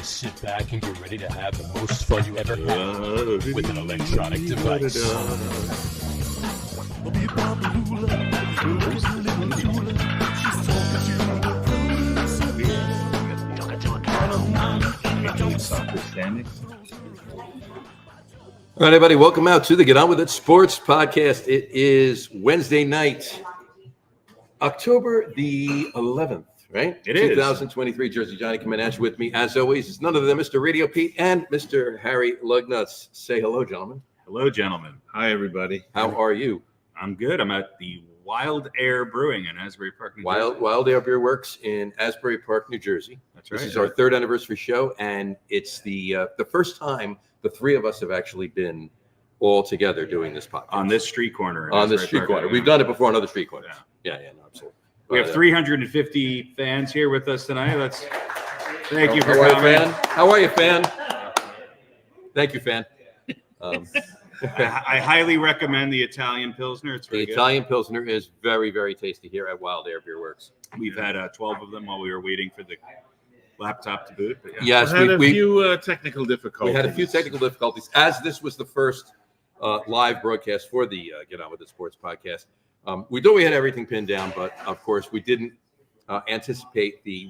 Sit back and get ready to have the most fun you ever had with an electronic device. All right, everybody, welcome out to the Get On With It Sports Podcast. It is Wednesday night, October the 11th, right? It is. 2023. Jersey Johnny coming at you with me, as always. It's none other than Mr. Radio Pete and Mr. Harry Lugnuts. Say hello, gentlemen. Hello, gentlemen. Hi, everybody. How are you? I'm good. I'm at the Wild Air Brewing in Asbury Park, New Jersey. Wild Air Beerworks in Asbury Park, New Jersey. That's right. This is our third anniversary show, and it's the first time the three of us have actually been all together doing this podcast. On this street corner. On this street corner. We've done it before on other street corners. Yeah, no, absolutely. We have 350 fans here with us tonight. Thank you for coming. coming. How are you, fan? Thank you, fan. I highly recommend the Italian Pilsner. It's very The good. Italian Pilsner is very, very tasty here at Wild Air Beerworks. We've had 12 of them while we were waiting for the laptop to boot. But Yes, we had a few technical difficulties. We had a few technical difficulties. As this was the first live broadcast for the Get On With It Sports Podcast, we thought we had everything pinned down, but of course we didn't anticipate the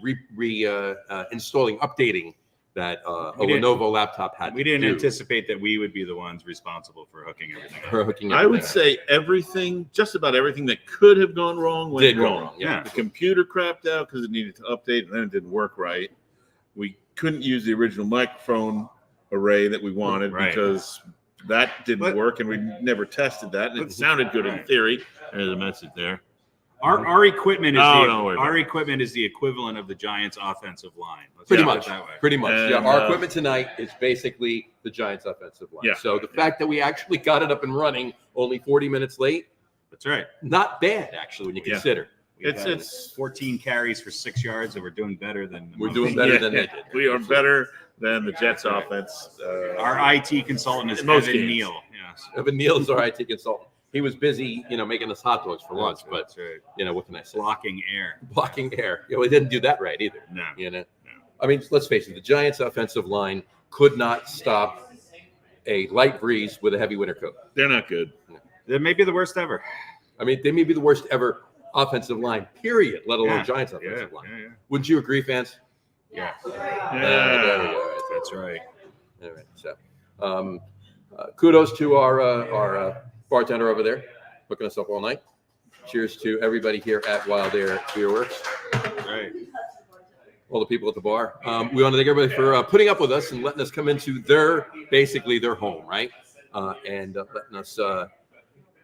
installing, updating that a Lenovo laptop had. We didn't anticipate that we would be the ones responsible for hooking everything up. I would say just about everything that could have gone wrong went wrong. Yeah. The computer crapped out because it needed to update, and then it didn't work right. We couldn't use the original microphone array that we wanted because that didn't work, and we never tested that. And it sounded good in theory. There's a message there. Our equipment is equipment is the equivalent of the Giants' offensive line. Let's Pretty put it much. that way. Pretty much. And, yeah. Our equipment tonight is basically the Giants' offensive line. Yeah. So the fact that we actually got it up and running only 40 minutes late, That's right. not bad actually when you consider. It's 14 carries for 6 yards, and we're doing better than We're doing better than they did. We are better than the Jets' offense. Our IT consultant is most Evan games. Neal. Yes. Evan Neal is our IT consultant. He was busy, making us hot dogs for lunch, but That's right. what can I say? Blocking air. Blocking air. We didn't do that right either. No. I mean, let's face it, the Giants' offensive line could not stop a light breeze with a heavy winter coat. They're not good. That may be the worst ever. I mean, they may be the worst ever offensive line, period, let alone Giants' offensive line. Yeah. Wouldn't you agree, fans? Yeah. There we go. That's right. All right. So, kudos to our bartender over there, hooking us up all night. Cheers to everybody here at Wild Air Beerworks. Right. All the people at the bar. We want to thank everybody for putting up with us and letting us come into their home, right? And letting us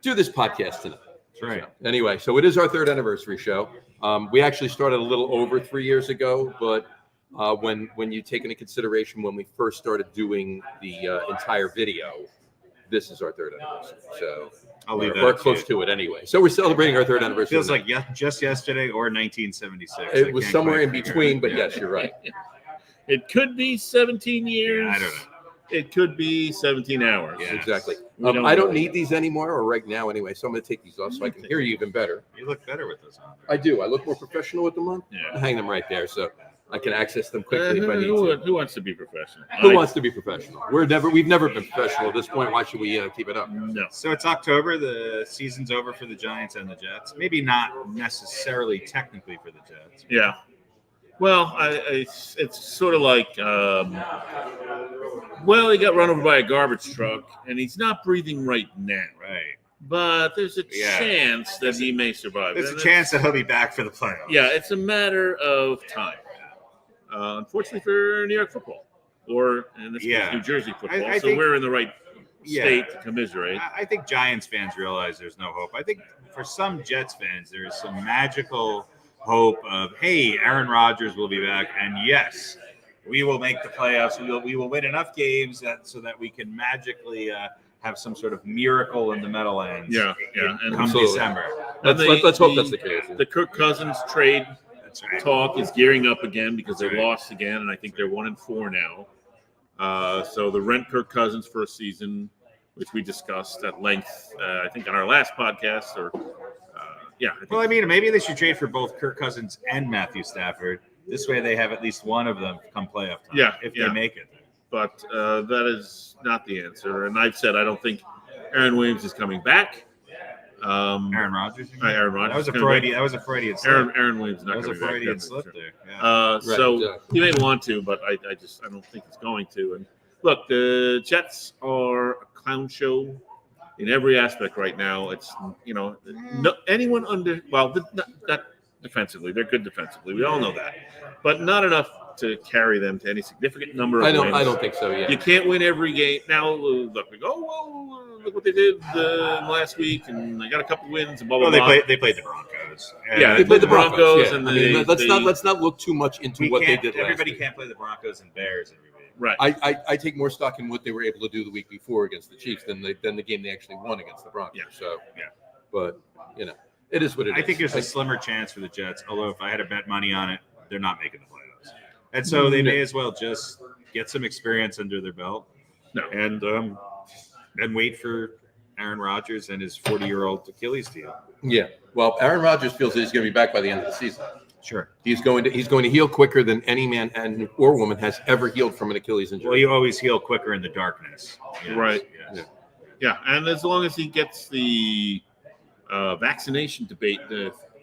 do this podcast tonight. That's right. So, anyway, so it is our third anniversary show. We actually started a little over 3 years ago, but when you take into consideration when we first started doing the entire video, this is our third anniversary. So we're close to it anyway. So we're celebrating our third anniversary. Feels like just yesterday or 1976. It was somewhere in between, but yes, you're right. It could be 17 years. Yeah, I don't know. It could be 17 hours. Yeah. Exactly. don't I don't know. need these anymore, or right now anyway, so I'm going to take these off so I can hear you even better. You look better with this on. I do. I look more professional with them on. Yeah. I hang them right there so I can access them quickly if I need Who to. wants to be professional? Who wants to be professional? We've never been professional at this point. Why should we keep it up? No. So it's October. The season's over for the Giants and the Jets. Maybe not necessarily technically for the Jets. Yeah. Well, it's sort of like, he got run over by a garbage truck, and he's not breathing right now. Right. But there's a chance that he may survive. There's a chance that he'll be back for the playoffs. Yeah, it's a matter of time. Unfortunately for New York football, or in this case, New Jersey football. I so think, we're in the right state to commiserate. I think Giants fans realize there's no hope. I think for some Jets fans, there is some magical hope of, hey, Aaron Rodgers will be back, and yes, we will make the playoffs. We will win enough games so that we can magically have some sort of miracle in the Meadowlands. And come absolutely. December. Let's hope that's the case. The Kirk Cousins trade Right. talk is gearing up again because they lost again, and I think they're 1-4 now. So the rent Kirk Cousins for a season, which we discussed at length, I think on our last podcast. Or I think Well, I mean, maybe they should trade for both Kirk Cousins and Matthew Stafford, This way, they have at least one of them come playoff time. Yeah, if yeah. they make it. But that is not the answer. And I've said I don't think Aaron Williams is coming back. Aaron Rodgers. Aaron Rodgers. That was a Freudian. That was a Freudian slip. Aaron Williams is not That was coming a Freudian back. slip there. Yeah. So exactly. he may want to, but I don't think it's going to. And look, the Jets are a clown show in every aspect right now. It's anyone under not defensively. They're good defensively. We all know that, but not enough to carry them to any significant number of wins. I don't think so. Yeah, you can't win every game. Now look, we go. Well, look what they did last week, and they got a couple wins. And blah blah blah. They played the Broncos. Yeah, they played the Broncos, yeah. and let's not look too much into what they did. Everybody can't play the Broncos and Bears every week. Right. I take more stock in what they were able to do the week before against the Chiefs than the game they actually won against the Broncos. Yeah. So yeah, but it is what it is. I think there's a slimmer chance for the Jets. Although if I had to bet money on it, they're not making the playoffs, and so they may as well just get some experience under their belt. No. And wait for Aaron Rodgers and his 40-year-old Achilles heel. Yeah. Well, Aaron Rodgers feels that he's going to be back by the end of the season. Sure. He's going to heal quicker than any man or woman has ever healed from an Achilles injury. Well, you always heal quicker in the darkness. Yes, Right. Yes. Yeah, and as long as he gets the vaccination debate,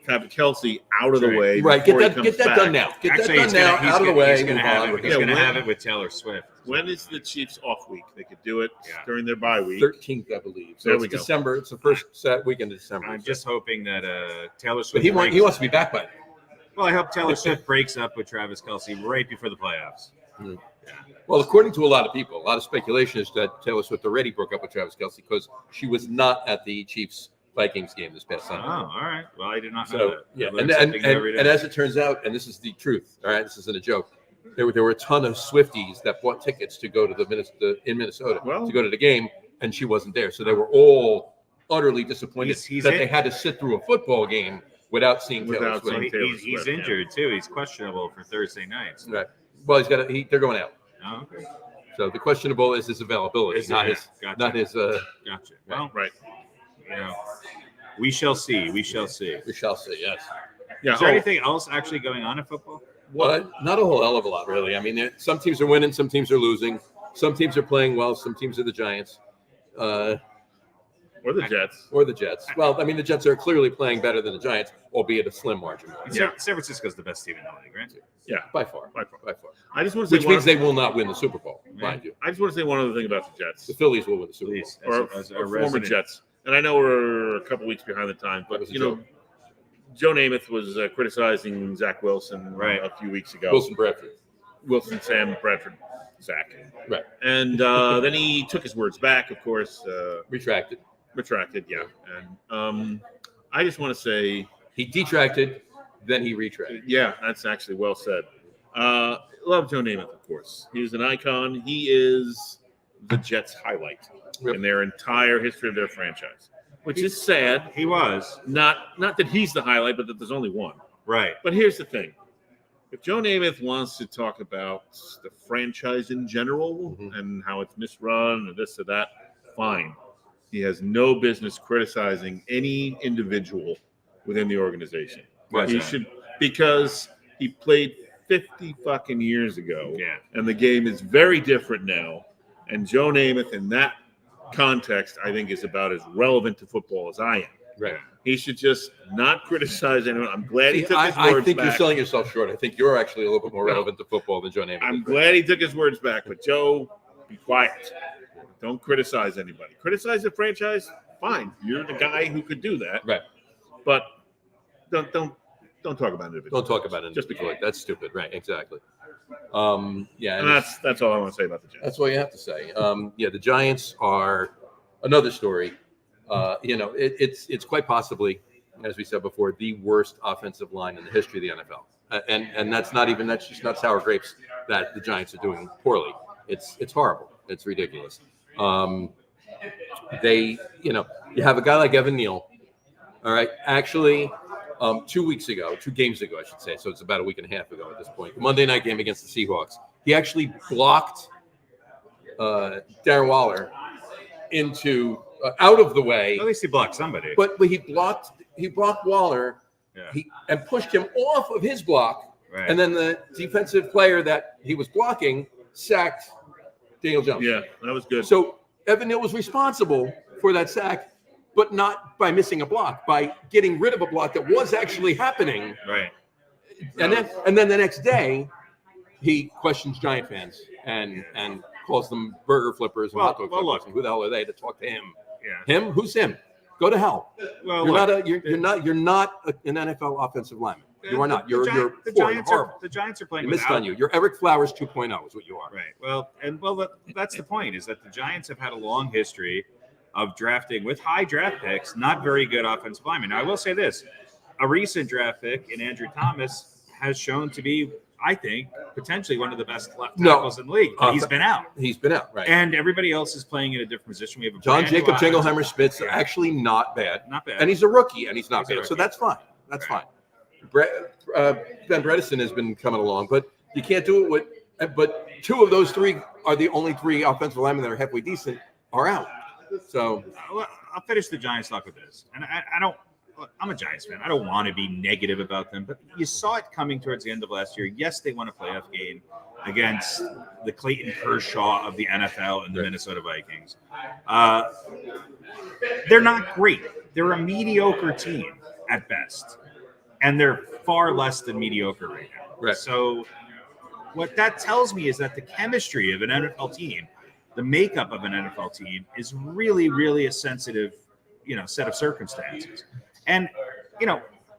Travis Kelce out of the way, right? before Get that done now. Get Actually, that done now. Out of the way. He's going to have it with Taylor Swift. When is the Chiefs off week? They could do it Yeah. during their bye week. 13th, I believe. So There it's we go. December. It's the first weekend of December. I'm just hoping that Taylor But Swift. he wants to be back by then. Well, I hope Taylor Swift breaks up with Travis Kelce right before the playoffs. Well, according to a lot of people, a lot of speculation is that Taylor Swift already broke up with Travis Kelce because she was not at the Chiefs-Vikings game this past Oh, Sunday. all right. Well, I did not know So that. yeah, I learn something every day. and as it turns out, and this is the truth. All right, this isn't a joke. There were a ton of Swifties that bought tickets to go to in Minnesota to go to the game, and she wasn't there. So they were all utterly disappointed He's that they had to sit through a football game without seeing Taylor Without Swift. seeing So he's Swift, injured too. He's questionable for Thursday nights. Right. Well, they're going out. Oh, okay. So the questionable is his availability, not his. Gotcha. Well, Right. We shall see. We shall see. We shall see. Yes. Yeah. Is there anything else actually going on in football? Well, not a whole hell of a lot, really. I mean, some teams are winning, some teams are losing, some teams are playing well, some teams are the Giants, or the Jets. or the Jets. Well, I mean, the Jets are clearly playing better than the Giants, albeit a slim margin. San Francisco's the best team in the league, right? Yeah. By far. By far. By far. I just want to say Which means they will not win the Super Bowl, mind you. I just want to say one other thing about the Jets. The Phillies will win the Super Bowl. Please, or former resident- Jets. And I know we're a couple weeks behind the time, That but was a you know, joke. Joe Namath was criticizing Zach Wilson Right. a few weeks ago. Wilson, Sam, Bradford, Zach. right. And then he took his words back, of course. Retracted. Retracted, yeah. And I just want to say, He detracted, then he retracted. yeah, that's actually well said. Love Joe Namath, of course. He's an icon. He is the Jets' highlight in their entire history of their franchise, which is sad. He was. Not that he's the highlight, but that there's only one. Right. But here's the thing. If Joe Namath wants to talk about the franchise in general and how it's misrun or this or that, fine. He has no business criticizing any individual within the organization. Why's He that? should, because he played 50 fucking years ago. Yeah. And the game is very different now. And Joe Namath in that context, I think, is about as relevant to football as I am. Right. He should just not criticize anyone. I'm glad he See, took his I words think back. you're selling yourself short. I think you're actually a little bit more relevant to football than Joe Namath. I'm glad he took his words back, but Joe, be quiet. Don't criticize anybody. Criticize the franchise, fine. You're the guy who could do that. Right. But don't talk about it. Don't talk about it. Just be quiet. That's stupid. Right. Exactly. Yeah. And that's all I want to say about the Jets. That's all you have to say. Yeah, the Giants are another story. It's quite possibly, as we said before, the worst offensive line in the history of the NFL. And that's just not sour grapes that the Giants are doing poorly. It's horrible. It's ridiculous. You have a guy like Evan Neal. All right. Actually, 2 games ago, I should say. So it's about a week and a half ago at this point. The Monday night game against the Seahawks. He actually blocked Darren Waller into out of the way. At least he blocked somebody. But he blocked Waller. Yeah. And pushed him off of his block Right. And then the defensive player that he was blocking sacked Daniel Jones. Yeah, that was good. So Evan Neal was responsible for that sack, but not by missing a block, by getting rid of a block that was actually happening. Right. And then the next day, he questions Giant fans and calls them burger flippers and hot dog flippers. look. And who the hell are they to talk to him? Yeah. Him? Who's him? Go to hell. Well, You're not an NFL offensive lineman. You are not. You're the poor. Giants You're horrible. the Giants are playing. You missed without, on you. You're Eric Flowers 2.0 is what you are. Right. That's the point. Is that the Giants have had a long history of drafting with high draft picks, not very good offensive linemen. Now, I will say this: a recent draft pick in Andrew Thomas has shown to be, I think, potentially one of the best left tackles in the league. But he's been out. He's been out, right? And everybody else is playing in a different position. We have a John brand new Jacob offensive- Jingleheimer Spitz actually not bad. Not bad. And he's a rookie, and he's not He's a bad. So rookie. that's fine. That's fine. Ben Bredesen has been coming along, but you can't do it with. But two of those three are the only three offensive linemen that are halfway decent are out. So I'll finish the Giants talk with this, and I don't. I'm a Giants fan. I don't want to be negative about them, but you saw it coming towards the end of last year. Yes, they won a playoff game against the Clayton Kershaw of the NFL and the Minnesota Vikings. They're not great. They're a mediocre team at best, and they're far less than mediocre right now. Right. So what that tells me is that the chemistry of an NFL team, the makeup of an NFL team, is really, really a sensitive, set of circumstances. And,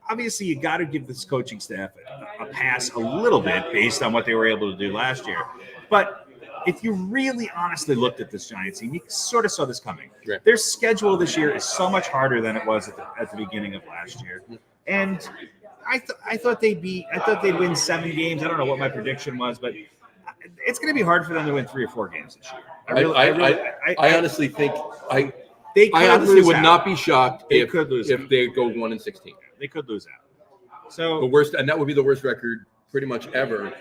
obviously you got to give this coaching staff a pass a little bit based on what they were able to do last year. But if you really honestly looked at this Giants team, you sort of saw this coming. Right. Their schedule this year is so much harder than it was at the beginning of last year. And I thought they'd win 7 games. I don't know what my prediction was, but it's going to be hard for them to win 3 or 4 games this year. I honestly think I I honestly would not be shocked if they go 1-16. They could lose out. So The worst, and that would be the worst record pretty much ever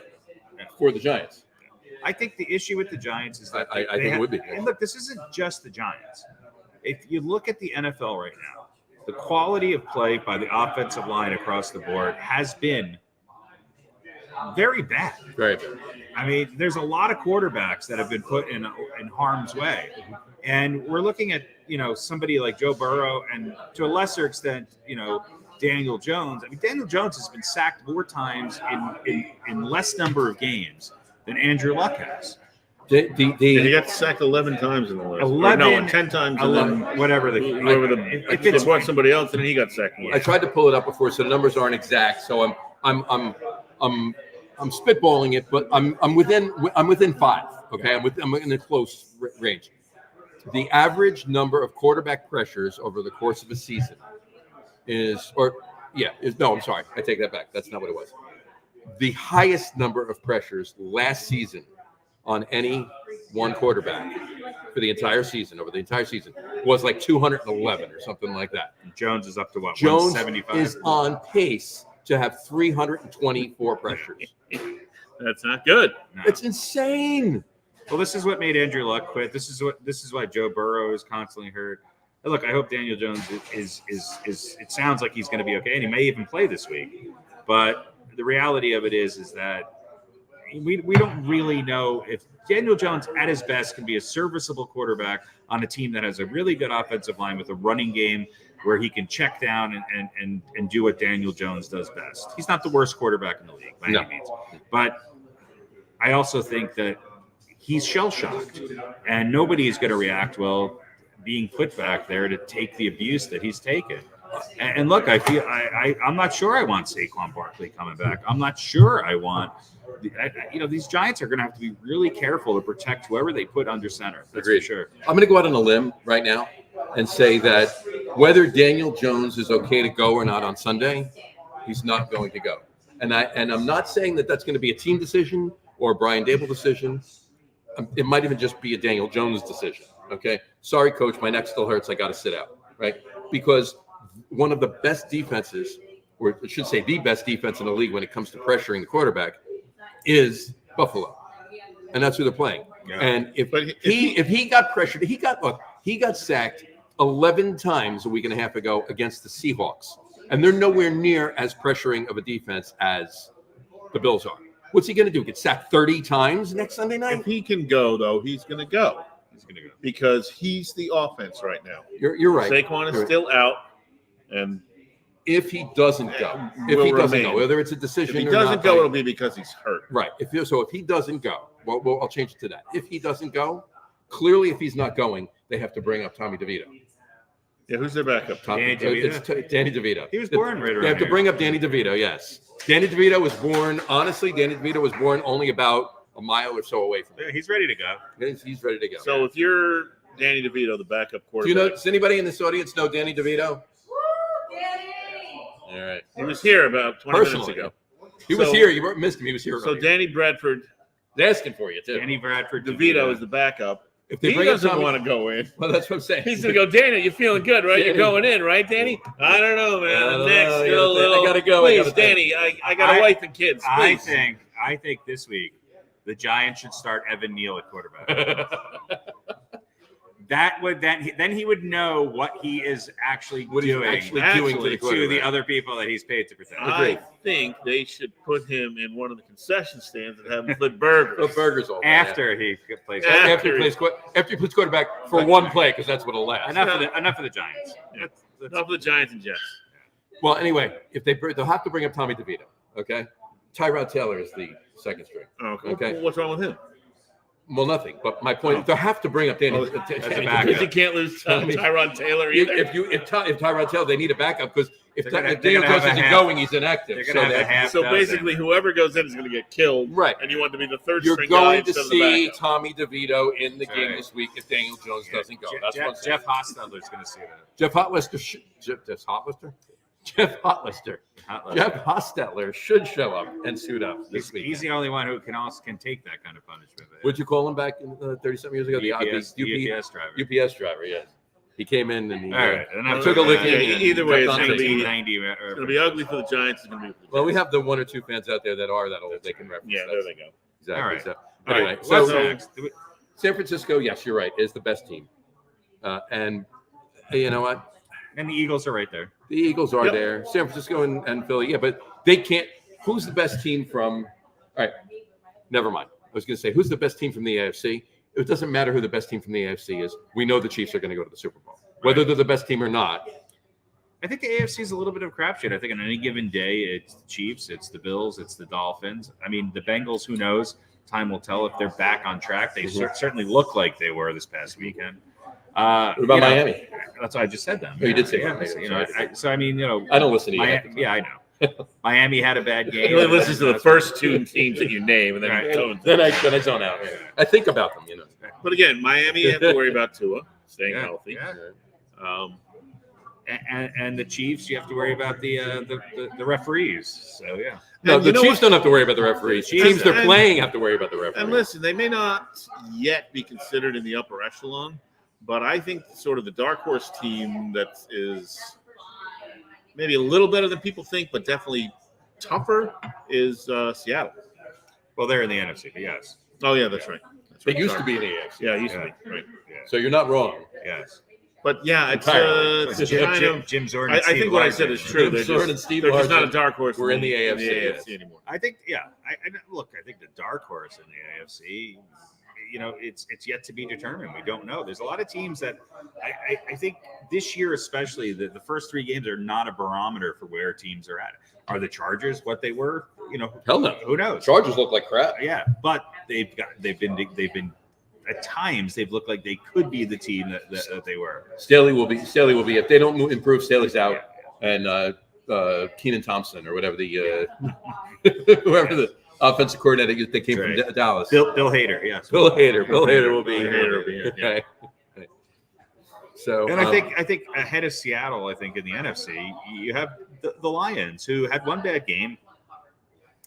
for the Giants. I think the issue with the Giants is that I think it would be. And look, this isn't just the Giants. If you look at the NFL right now, the quality of play by the offensive line across the board has been very bad. Very bad. I mean, there's a lot of quarterbacks that have been put in harm's way. And we're looking at, somebody like Joe Burrow and to a lesser extent, Daniel Jones. I mean, Daniel Jones has been sacked more times in less number of games than Andrew Luck has. He got sacked 11 times in the last. 10 times. 11, whatever if it's what somebody else, and he got sacked. I tried to pull it up before, so the numbers aren't exact. So I'm spitballing it, but I'm within 5. Okay, I'm in a close range. The average number of quarterback pressures over the course of a season I'm sorry, I take that back. That's not what it was. The highest number of pressures last season on any one quarterback for the entire season, over the entire season, was like 211 or something like that. Jones is up to what? Jones 175? is on pace to have 324 pressures. That's not good. No. It's insane. Well, this is what made Andrew Luck quit. This is why Joe Burrow is constantly hurt. And look, I hope Daniel Jones is it sounds like he's going to be okay, and he may even play this week. But the reality of it is that we don't really know if Daniel Jones at his best can be a serviceable quarterback on a team that has a really good offensive line with a running game where he can check down and do what Daniel Jones does best. He's not the worst quarterback in the league by any means. But I also think that he's shell-shocked, and nobody is going to react well being put back there to take the abuse that he's taken. And look, I'm not sure I want Saquon Barkley coming back. I'm not sure I want these Giants are going to have to be really careful to protect whoever they put under center. That's for sure. I'm going to go out on a limb right now and say that whether Daniel Jones is okay to go or not on Sunday, he's not going to go. And I'm not saying that that's going to be a team decision or a Brian Dable decision. It might even just be a Daniel Jones decision. Okay. Sorry, coach. My neck still hurts. I got to sit out. Right. Because one of the best defenses, or I should say the best defense in the league when it comes to pressuring the quarterback, is Buffalo. And that's who they're playing. Yeah. And if he got pressured, he got sacked 11 times a week and a half ago against the Seahawks. And they're nowhere near as pressuring of a defense as The Bills are. What's he going to do? Get sacked 30 times next Sunday night? If he can go, though, he's going to go. He's going to go. Because he's the offense right now. You're right. Saquon is still out. And if he doesn't go, whether it's a decision if he or doesn't not, go, it'll be because he's hurt. Right. If he doesn't go, well, I'll change it to that. If he doesn't go, clearly, if he's not going, they have to bring up Tommy DeVito. Yeah, who's their backup? Danny DeVito? It's Danny DeVito. He was born right around They have to here. bring up Danny DeVito, yes. Danny DeVito was born, honestly, only about a mile or so away from Yeah, him. he's ready to go. He's ready to go. So if you're Danny DeVito, the backup Do you know, quarterback. does anybody in this audience know Danny DeVito? All right. He was here about 20 minutes Personally. ago. He was So- here. You missed him. He was here So earlier. Danny Bradford, They're asking for you, too. Danny Bradford. DeVito is the backup. If they He bring up doesn't Tommy, want to go in. well, that's what I'm saying. He's going to go, Danny, you're feeling good, right? You're Danny. going in, right, Danny? I don't know, man. I don't Next, know. still a little. I gotta go. Please, Danny, I got a wife and kids. Please. I think this week the Giants should start Evan Neal at quarterback. Then he would know what he is actually What he's doing actually doing to the to quarterback. the other people that he's paid to protect. I think they should put him in one of the concession stands and have him flip burgers. Flip burgers all day, After he plays. yeah. After he plays quarterback for one play, because that's what'll last. Enough of the Giants. Yeah. Enough of the Giants and Jets. Well, anyway, they'll have to bring up Tommy DeVito. Okay, Tyrod Taylor is the second string. Okay. Well, what's wrong with him? Well, nothing. But my point, they'll have to bring up Danny. as a Danny backup. Because DeVito. you can't lose Tyrod Taylor either. If Tyrod Taylor, they need a backup because if They're gonna Daniel have Jones a isn't half- going, he's inactive. they're gonna have a half So dozen. basically, whoever goes in is going to get killed. Right. And you want to be the third You're string guy going to instead of the see backup. Tommy DeVito in the game Right. this week if Daniel Jones doesn't go. That's what I'm saying. Jeff Hostetler's going to see that. Jeff Hotlister. Jeff Hotlister. Jeff Hostetler should show up and suit up this week. He's the only one who can take that kind of punishment. What'd you call him back 30-something years ago? The UPS driver. UPS driver, yes. He came in and he All right. took a licking. Yeah, and either way, kept it's on gonna taking be- it. 1990. It's going to be ugly for the Giants. It's going to be. Well, we have the one or two fans out there that are that old. They can reference Yeah, that. there they go. Exactly. All right. So, All anyway, right, so what's next? San Francisco, yes, you're right, is the best team. And you know what? And the Eagles are right there. The Eagles are Yep. there. San Francisco and Philly, yeah, but they can't. Who's the best team from? All right, never mind. I was going to say, who's the best team from the AFC? It doesn't matter who the best team from the AFC is. We know the Chiefs are going to go to the Super Bowl. Whether they're the best team or not. I think the AFC is a little bit of a crapshoot. I think on any given day, it's the Chiefs, it's the Bills, it's the Dolphins. I mean, the Bengals, who knows? Time will tell if they're back on track. They certainly look like they were this past weekend. What about Miami? That's why I just said them. Oh, you did say yeah. Miami. So, I mean, I don't listen to you. Yeah, I know. Miami had a bad game. He only listens to the first two teams that you name, and then Right. he tones. Then I zone out. I think about them, But again, Miami, you have to worry about Tua staying Yeah, healthy. yeah. And the Chiefs, you have to worry about the referees. So yeah. No, And the you know Chiefs what? don't have to worry about the referees. Chiefs- Teams they're and- playing have to worry about the referees. And listen, they may not yet be considered in the upper echelon, but I think sort of the dark horse team that is maybe a little better than people think, but definitely tougher is Seattle. Well, they're in the NFC, but yes. Oh yeah, that's right. That's They right. used to Sorry. be in the AFC. Yeah, it used Yeah. to be. Right. So you're not wrong. Yes. But yeah, it's Entirely. kind of. Jim Zorn. I think what I said is true. Jim They're Zorn just, and Steve they're just not a Largent dark horse. were in the AFC, yes. anymore. I think, yeah. I think the dark horse in the AFC, it's yet to be determined. We don't know. There's a lot of teams that I think this year, especially the first three games are not a barometer for where teams are at. Are the Chargers what they were? Hell no. Who knows? Chargers look like crap. Yeah, but they've been at times they've looked like they could be the team that they were. Staley will be if they don't improve. Staley's out, and Keenan Thompson or whatever the whoever the offensive coordinator that came Right. from Dallas. Bill Hader, yes. Bill Hader will be Bill Hader will be here, yeah. Okay. So And I think ahead of Seattle, I think in the NFC, you have the Lions, who had one bad game.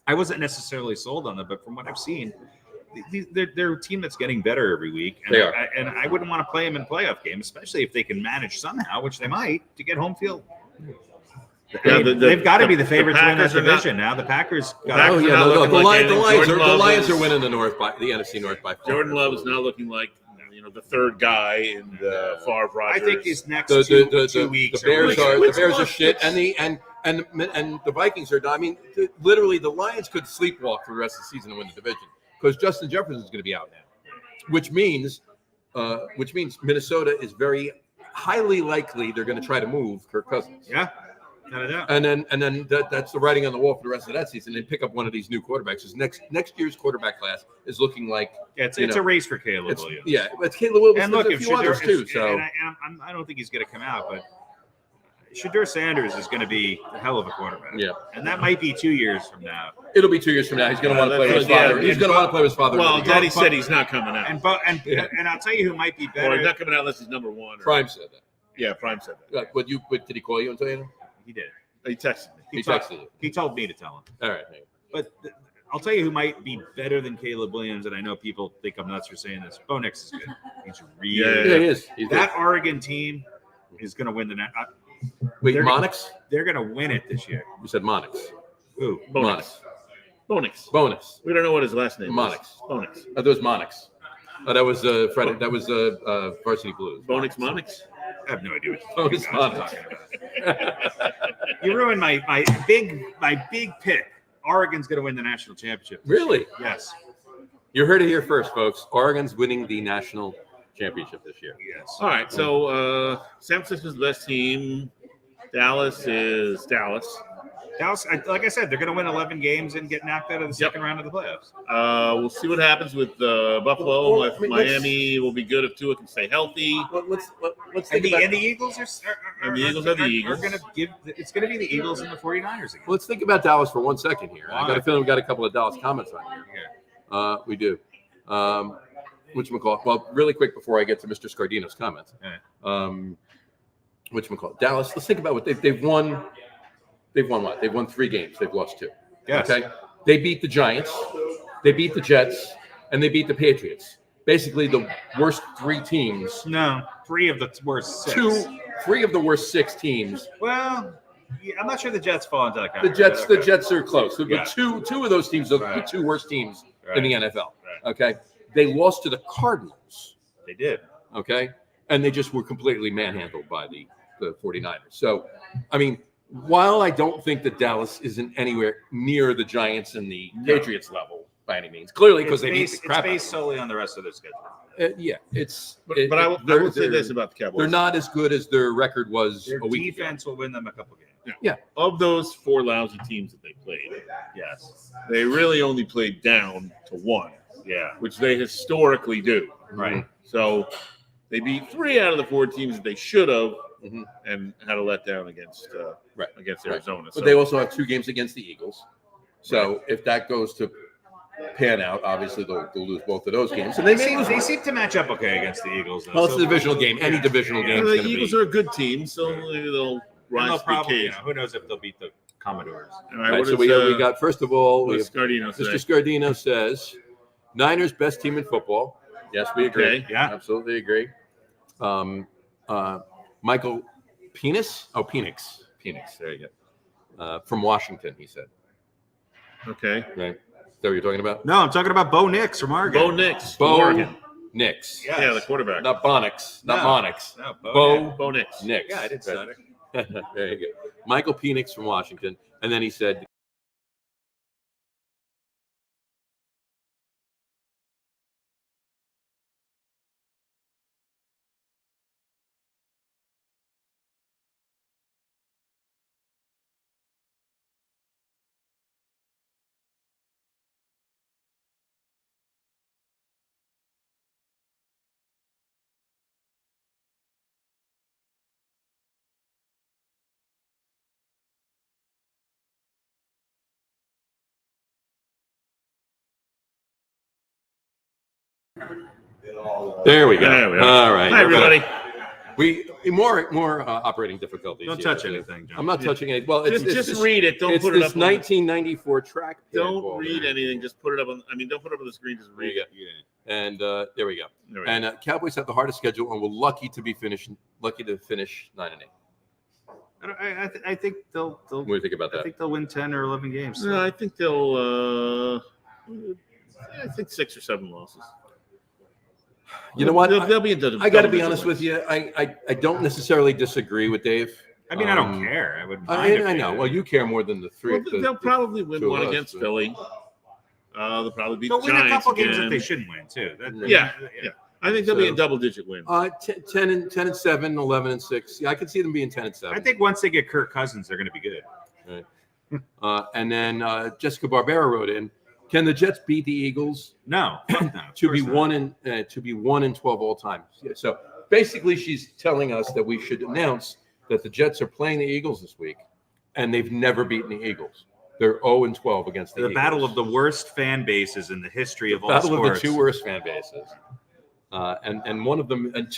I wasn't necessarily sold on them, but from what I've seen, they're a team that's getting better every week. And They are. I wouldn't want to play them in playoff games, especially if they can manage somehow, which they might, to get home field. Yeah, They've got to be the favorite to win that Packers are not- division now. The Packers got Packers oh are yeah, not no, looking the like Lions, anything. the Jordan Lions Love are is- winning the NFC North by far. Jordan Love is now looking like the third guy in the Favre Rodgers. I think his next The two weeks. Bears are Which the Bears are one? shit, and And the Vikings are. I mean, literally, the Lions could sleepwalk for the rest of the season and win the division because Justin Jefferson is going to be out now, which means Minnesota is very highly likely they're going to try to move Kirk Cousins. Yeah. No. And then that's the writing on the wall for the rest of that season. They pick up one of these new quarterbacks. Because next year's quarterback class is looking like it's a race for Caleb Williams. Yeah, but Caleb Williams and look, a few others too. So I don't think he's going to come out, but Shedeur Sanders is going to be a hell of a quarterback. Yeah, and that might be 2 years from now. It'll be 2 years from now. He's going to want to play with his father. He's going to want to play with his father. Well, Daddy said he's not coming out. And I'll tell you who might be better. Or he's not coming out unless he's number one. Prime said that. Yeah, Prime said that. Did he call you and tell you? He did. He texted me. He texted you. He told me to tell him. All right. But I'll tell you who might be better than Caleb Williams, and I know people think I'm nuts for saying this. Bo Nix is good. He's really he is. That Oregon team is going to win the Wait, Monix? They're going to win it this year. You said Monix. Who? Monix. Bonus. We don't know what his last name is. Monix. Bonix. Oh, that was Monix. Oh, that was Fred. That was Varsity Blues. Monix. I have no idea what Bonus Monix. You ruined my big pick. Oregon's going to win the national championship. Really? Yes. You heard it here first, folks. Oregon's winning the national championship this year. Yes. All right. So San Francisco's the best team. Dallas is Dallas. Dallas, like I said, they're going to win 11 games and get knocked out of the second round of the playoffs. We'll see what happens with Buffalo. Miami will be good if Tua can stay healthy. Let's think about the Eagles are the Eagles. Going to give. It's going to be the Eagles and the 49ers again. Let's think about Dallas for 1 second here. Why? I got a feeling we got a couple of Dallas comments on here. We do. Whatchamacallit? Well, really quick before I get to Mr. Scardino's comments. Whatchamacallit? Dallas. Let's think about what they've won. They've won what? They've won 3 games. They've lost 2. Yes. Okay. They beat the Giants. They beat the Jets, and they beat the Patriots. Basically, the worst 3 teams. No, 3 of the worst 6. 3 of the worst 6 teams. Well, yeah, I'm not sure the Jets fall into that category. The Jets are close. But two of those teams are the 2 worst teams in the NFL. Right. Okay. They lost to the Cardinals. They did. Okay. And they just were completely manhandled by the 49ers. So, I mean, while I don't think that Dallas isn't anywhere near the Giants and the Patriots level by any means, clearly because they beat the crap. It's based solely on the rest of their schedule. But I will say this about the Cowboys: they're not as good as their record was. Their a week defense will win them a couple games. Yeah. Of those 4 lousy teams that they played, yes, they really only played down to 1. Yeah, which they historically do. Right. So they beat 3 out of the 4 teams that they should have. And had a letdown against Arizona. But so. they also have 2 games against the Eagles. So if that goes to pan out, obviously they'll lose both of those games. And they seem to match up okay against the Eagles. Though. Well, it's a divisional game. Any divisional game. The Eagles are a good team, so maybe they'll rise to the occasion. Who knows if they'll beat the Commodores? All right, so we got first of all, Mr. Scardino says Niners best team in football. Yes, we agree. Okay. Yeah, absolutely agree. Michael Penix. There you go. From Washington, he said. Okay. Right. Is that what you're talking about? No, I'm talking about Bo Nix from Oregon. Bo Nix. Nix. Yes. Yeah, the quarterback. Not Bonix. Not Monix. No, Bo Nix. Nix. Yeah, I did say it. There you go. Michael Penix from Washington. And then he said, there we go. All right. Hi, everybody. We more operating difficulties. Don't touch anything, John. I'm not touching it. Well, just read it. Don't it's put it this up. 1994 track. Don't read anything. Just put it up on. Don't put it up on the screen. Just read it. Yeah. And there we go. And Cowboys have the hardest schedule, and we're lucky to finish 9-8. I think they'll. What do you think about that? I think they'll win 10 or 11 games. No, I think they'll. I think 6 or 7 losses. You know what? They'll be. I got to be honest with you. I don't necessarily disagree with Dave. I mean, I don't care. I wouldn't mind if I they know. did. Well, you care more than the three. Well, they'll probably win two of one us, against but- Philly. They'll probably beat They'll the win Giants a couple again. games that they shouldn't win too. Yeah. I think they'll be a So- double-digit win. 10 and 7, 11 and 6. Yeah, I could see them being 10 and 7. I think once they get Kirk Cousins, they're going to be good. And then Jessica Barbera wrote in, can the Jets beat the Eagles? No, no to be 1 and 12 all time. Yeah, so basically, she's telling us that we should announce that the Jets are playing the Eagles this week, and they've never beaten the Eagles. They're 0 and 12 against the Eagles. battle of the worst fan bases in the history of all battle sports. of the two worst fan bases. And one of them and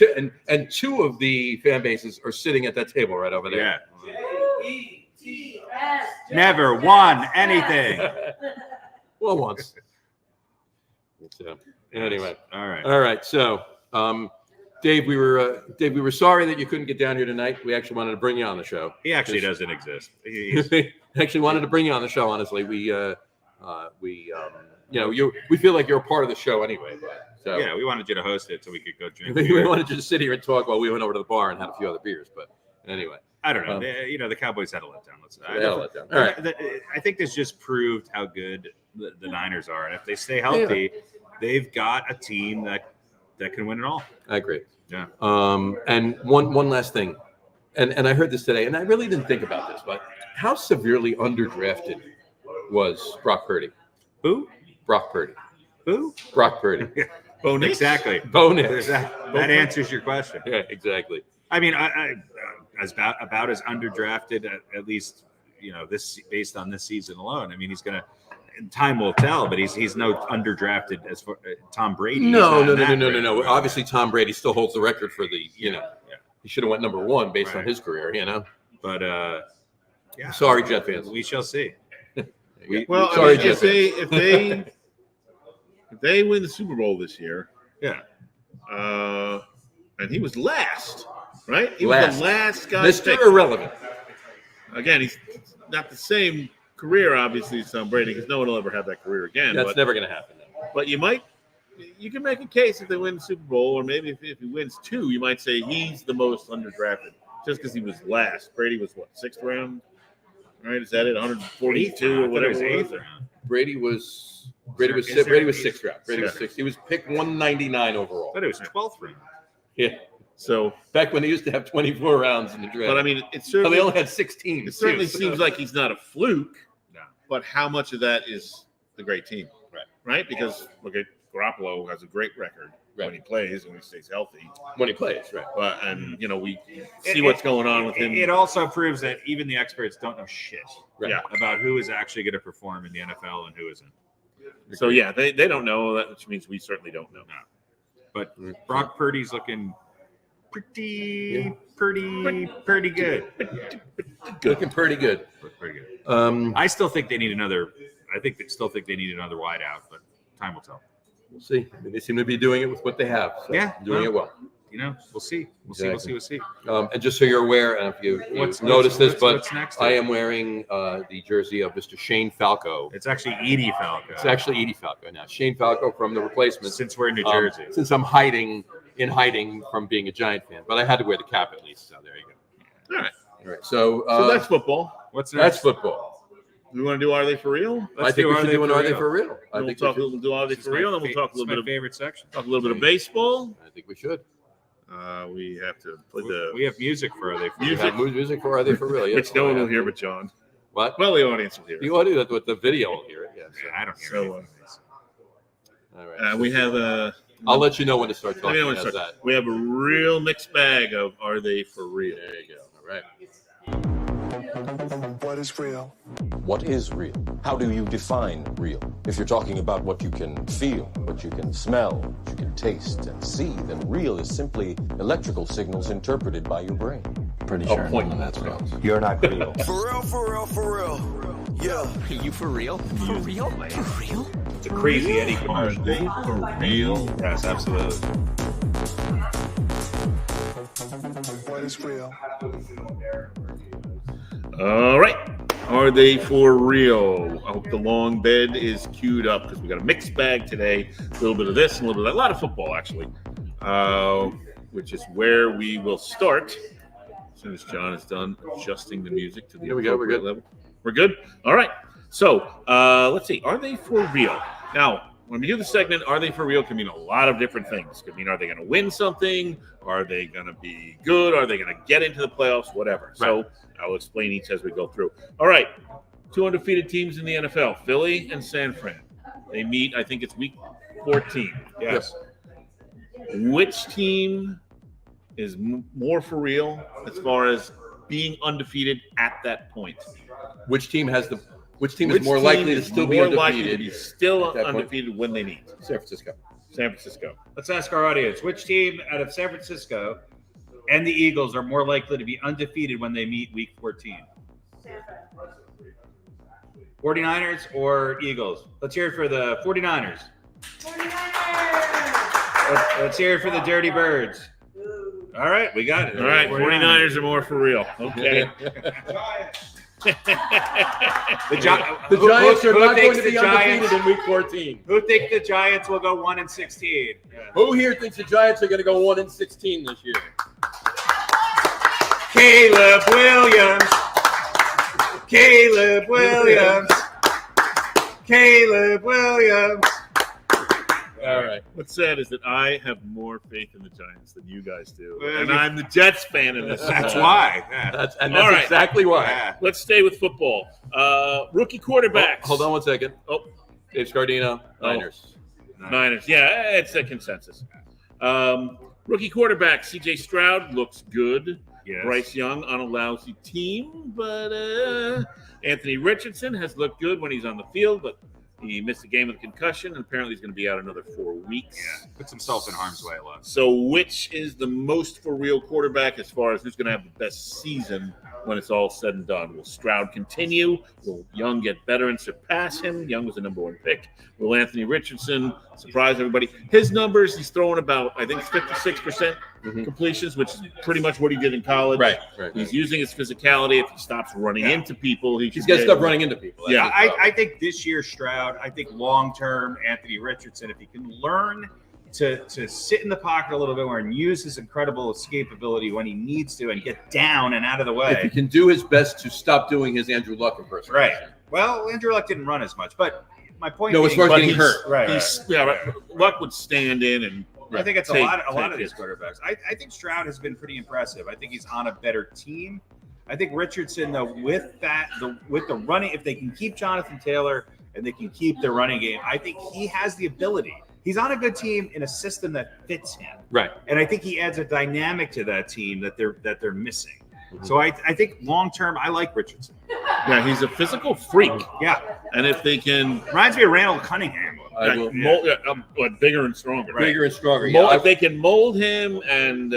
two of the fan bases are sitting at that table right over there. Yeah. Never won anything. Well, once. So, anyway, All right. So, Dave, we were sorry that you couldn't get down here tonight. We actually wanted to bring you on the show. He actually doesn't exist. We actually wanted to bring you on the show. Honestly, we feel like you're a part of the show anyway. So Yeah, we wanted you to host it so we could go drink. we beer. wanted you to sit here and talk while we went over to the bar and had a few other beers. But anyway, I don't know. The Cowboys had a letdown. All right. I think this just proved how good the Niners are, and if they stay healthy, they've got a team that can win it all. I agree. Yeah. And one last thing, and I heard this today, and I really didn't think about this, but how severely underdrafted was Brock Purdy? Who? Brock Purdy. Who? Brock Purdy. Bo Nix? Exactly. Bo Nix. That answers your question. Yeah, exactly. I mean, I about as underdrafted, at least this based on this season alone. I mean, he's gonna. Time will tell, but he's no underdrafted as for Tom Brady. No. No. Obviously, Tom Brady still holds the record for the. He should have went number 1 based on his career. But yeah. Sorry, Jet fans. We shall see. Sorry, Jet fans. If they win the Super Bowl this year, Yeah. and he was last, right? He Last. was the last guy. Mr. picked. Irrelevant. Again, he's not the same career, obviously, as Tom Brady, because no one will ever have that career again. That's never going to happen. But you can make a case if they win the Super Bowl, or maybe if he wins 2, you might say he's the most underdrafted, just because he was last. Brady was what, 6th round? Right? Is that it? 142 or whatever. It was 8th round. Brady was Is there- 6th round. Brady was Yeah. 6th. He was picked 199 overall. I thought it was 12th round. Yeah. So, Back when they used to have 24 rounds in the draft. but I mean, it So they certainly, only had 16. it certainly seems like he's not a fluke. No. But how much of that is the great team? Right? Because look at Garoppolo has a great record when he plays and when he stays healthy. when he plays, right? But we see what's going on with him. It also proves that even the experts don't know shit Right. Yeah. about who is actually going to perform in the NFL and who isn't. So yeah, they don't know that, which means we certainly don't know. But Brock Purdy's looking pretty good. Looking pretty good. Pretty good. I still think they need another. I think they still think they need another wideout, but time will tell. We'll see. I mean, they seem to be doing it with what they have. So doing it well. We'll see. We'll see. And just so you're aware, and if you noticed this, but I am wearing the jersey of Mr. Shane Falco. It's actually Edie Falco. It's actually Edie Falco now. Shane Falco from The Replacements. Since we're in New Jersey. Since I'm hiding from being a Giant fan, but I had to wear the cap at least. So there you go. All right. All right. So that's football. What's that's next? football. We want to do Are They For Real? I think we should do an Are They For Real? I think We'll do Are They For Real, and we'll talk a little bit of favorite section. talk a little bit of baseball. I think we should. We have to play We have music for Are They For We Real? have music for Are They For Real? Yes. which no one will hear but John. What? Well, the audience will hear The it. audio with the video will hear it. Yeah. So, I don't hear So, anything. all right. we have a. I'll let you know when to start Let me talking. know when How's to start. that? We have a real mixed bag of Are They For Real? There you go. All right. What is real? What is real? How do you define real? If you're talking about what you can feel, what you can smell, what you can taste and see, then real is simply electrical signals interpreted by your brain. Pretty sure point none of that's that's real. real. You're not real. For real. Yeah. Are you for real? For real? For real? It's a crazy Eddie Are commercial. They For Real? Yes, absolutely. What is real? All right. Are they for real? I hope the long bed is queued up because we got a mixed bag today. A little bit of this and a little bit of that. A lot of football, actually, which is where we will start. soon as John is done adjusting the music to the Here we go. We're good. level. We're good? All right. So let's see. Are they for real? Now, when we do the segment, are they for real can mean a lot of different things. Could mean, are they going to win something? Are they going to be good? Are they going to get into the playoffs? Whatever. Right. So I'll explain each as we go through. All right. 2 undefeated teams in the NFL, Philly and San Fran. They meet, I think it's week 14. Yes. Which team is more for real as far as being undefeated at that point? Which team is more likely to still be undefeated? Undefeated when they meet? San Francisco. San Francisco. Let's ask our audience, which team out of San Francisco and the Eagles are more likely to be undefeated when they meet week 14? 49ers or Eagles? Let's hear it for the 49ers. 49ers! Let's hear it for the Dirty Birds. All right, we got it. All right, 49ers are more for real. Okay. The Giants are not going to be undefeated in week 14. Who think the Giants will go 1-16? Yeah. Who here thinks the Giants are going to go 1-16 this year? Caleb Williams. Caleb Williams. Caleb Williams. All right. What's sad is that I have more faith in the Giants than you guys do, and I'm the Jets fan in this. That's why. Yeah. That's exactly why. Yeah. Let's stay with football. Rookie quarterbacks. Hold on one second. Oh, Dave Scardino, Niners. Niners. Yeah, it's a consensus. Rookie quarterback C.J. Stroud looks good. Yes. Bryce Young on a lousy team, but Anthony Richardson has looked good when he's on the field, but he missed a game with a concussion, and apparently he's going to be out another 4 weeks. Yeah, puts himself in harm's way a lot. So which is the most for real quarterback as far as who's going to have the best season when it's all said and done? Will Stroud continue? Will Young get better and surpass him? Young was the number 1 pick. Will Anthony Richardson surprise everybody? His numbers, he's throwing about, I think, 56% completions, which is pretty much what he did in college. Right. He's using his physicality. If he stops running into people, he's got to stop running into people. Yeah. I think this year Stroud, I think long-term Anthony Richardson, if he can learn to sit in the pocket a little bit more and use his incredible escapability when he needs to and get down and out of the way. If he can do his best to stop doing his Andrew Luck impersonation. Right. Well, Andrew Luck didn't run as much, but my point as far as getting hurt. Right. Luck would stand in and I think it's a lot of these quarterbacks. I think Stroud has been pretty impressive. I think he's on a better team. I think Richardson, though, with the running, if they can keep Jonathan Taylor and they can keep the running game, I think he has the ability. He's on a good team in a system that fits him. Right. And I think he adds a dynamic to that team that they're missing. So I think long term, I like Richardson. Yeah, he's a physical freak. Yeah. And if they can reminds me of Randall Cunningham. Bigger and stronger. Right. Bigger and stronger. If they can mold him and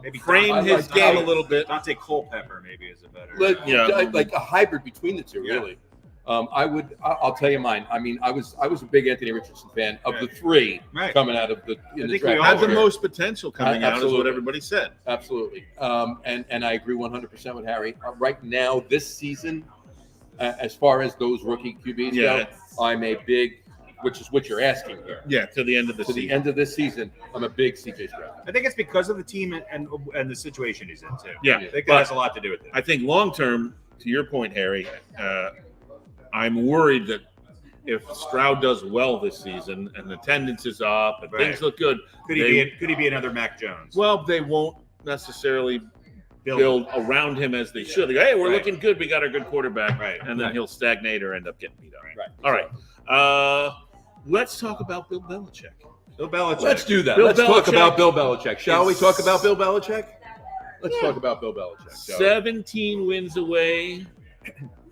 maybe frame his game a little bit. Dante Culpepper maybe is a better. Like a hybrid between the two, really. I'll tell you mine. I mean, I was a big Anthony Richardson fan of the 3 coming out of the draft. Had the most potential coming out, is what everybody said. Absolutely. And I agree 100% with Harry. Right now, this season, as far as those rookie QBs go, I'm a big, which is what you're asking here. Yeah, to the end of the season. The end of this season, I'm a big CJ Stroud. I think it's because of the team and the situation he's in too. Yeah, I think that has a lot to do with it. I think long term, to your point, Harry, I'm worried that if Stroud does well this season and attendance is up and things look good, could he be another Mac Jones? Well, they won't necessarily build around him as they should. They go, hey, we're looking good. We got our good quarterback, and then he'll stagnate or end up getting beat up. Right. All right. Let's talk about Bill Belichick. Let's do that. Let's talk about Bill Belichick. Shall we talk about Bill Belichick? Let's talk about Bill Belichick. 17 wins away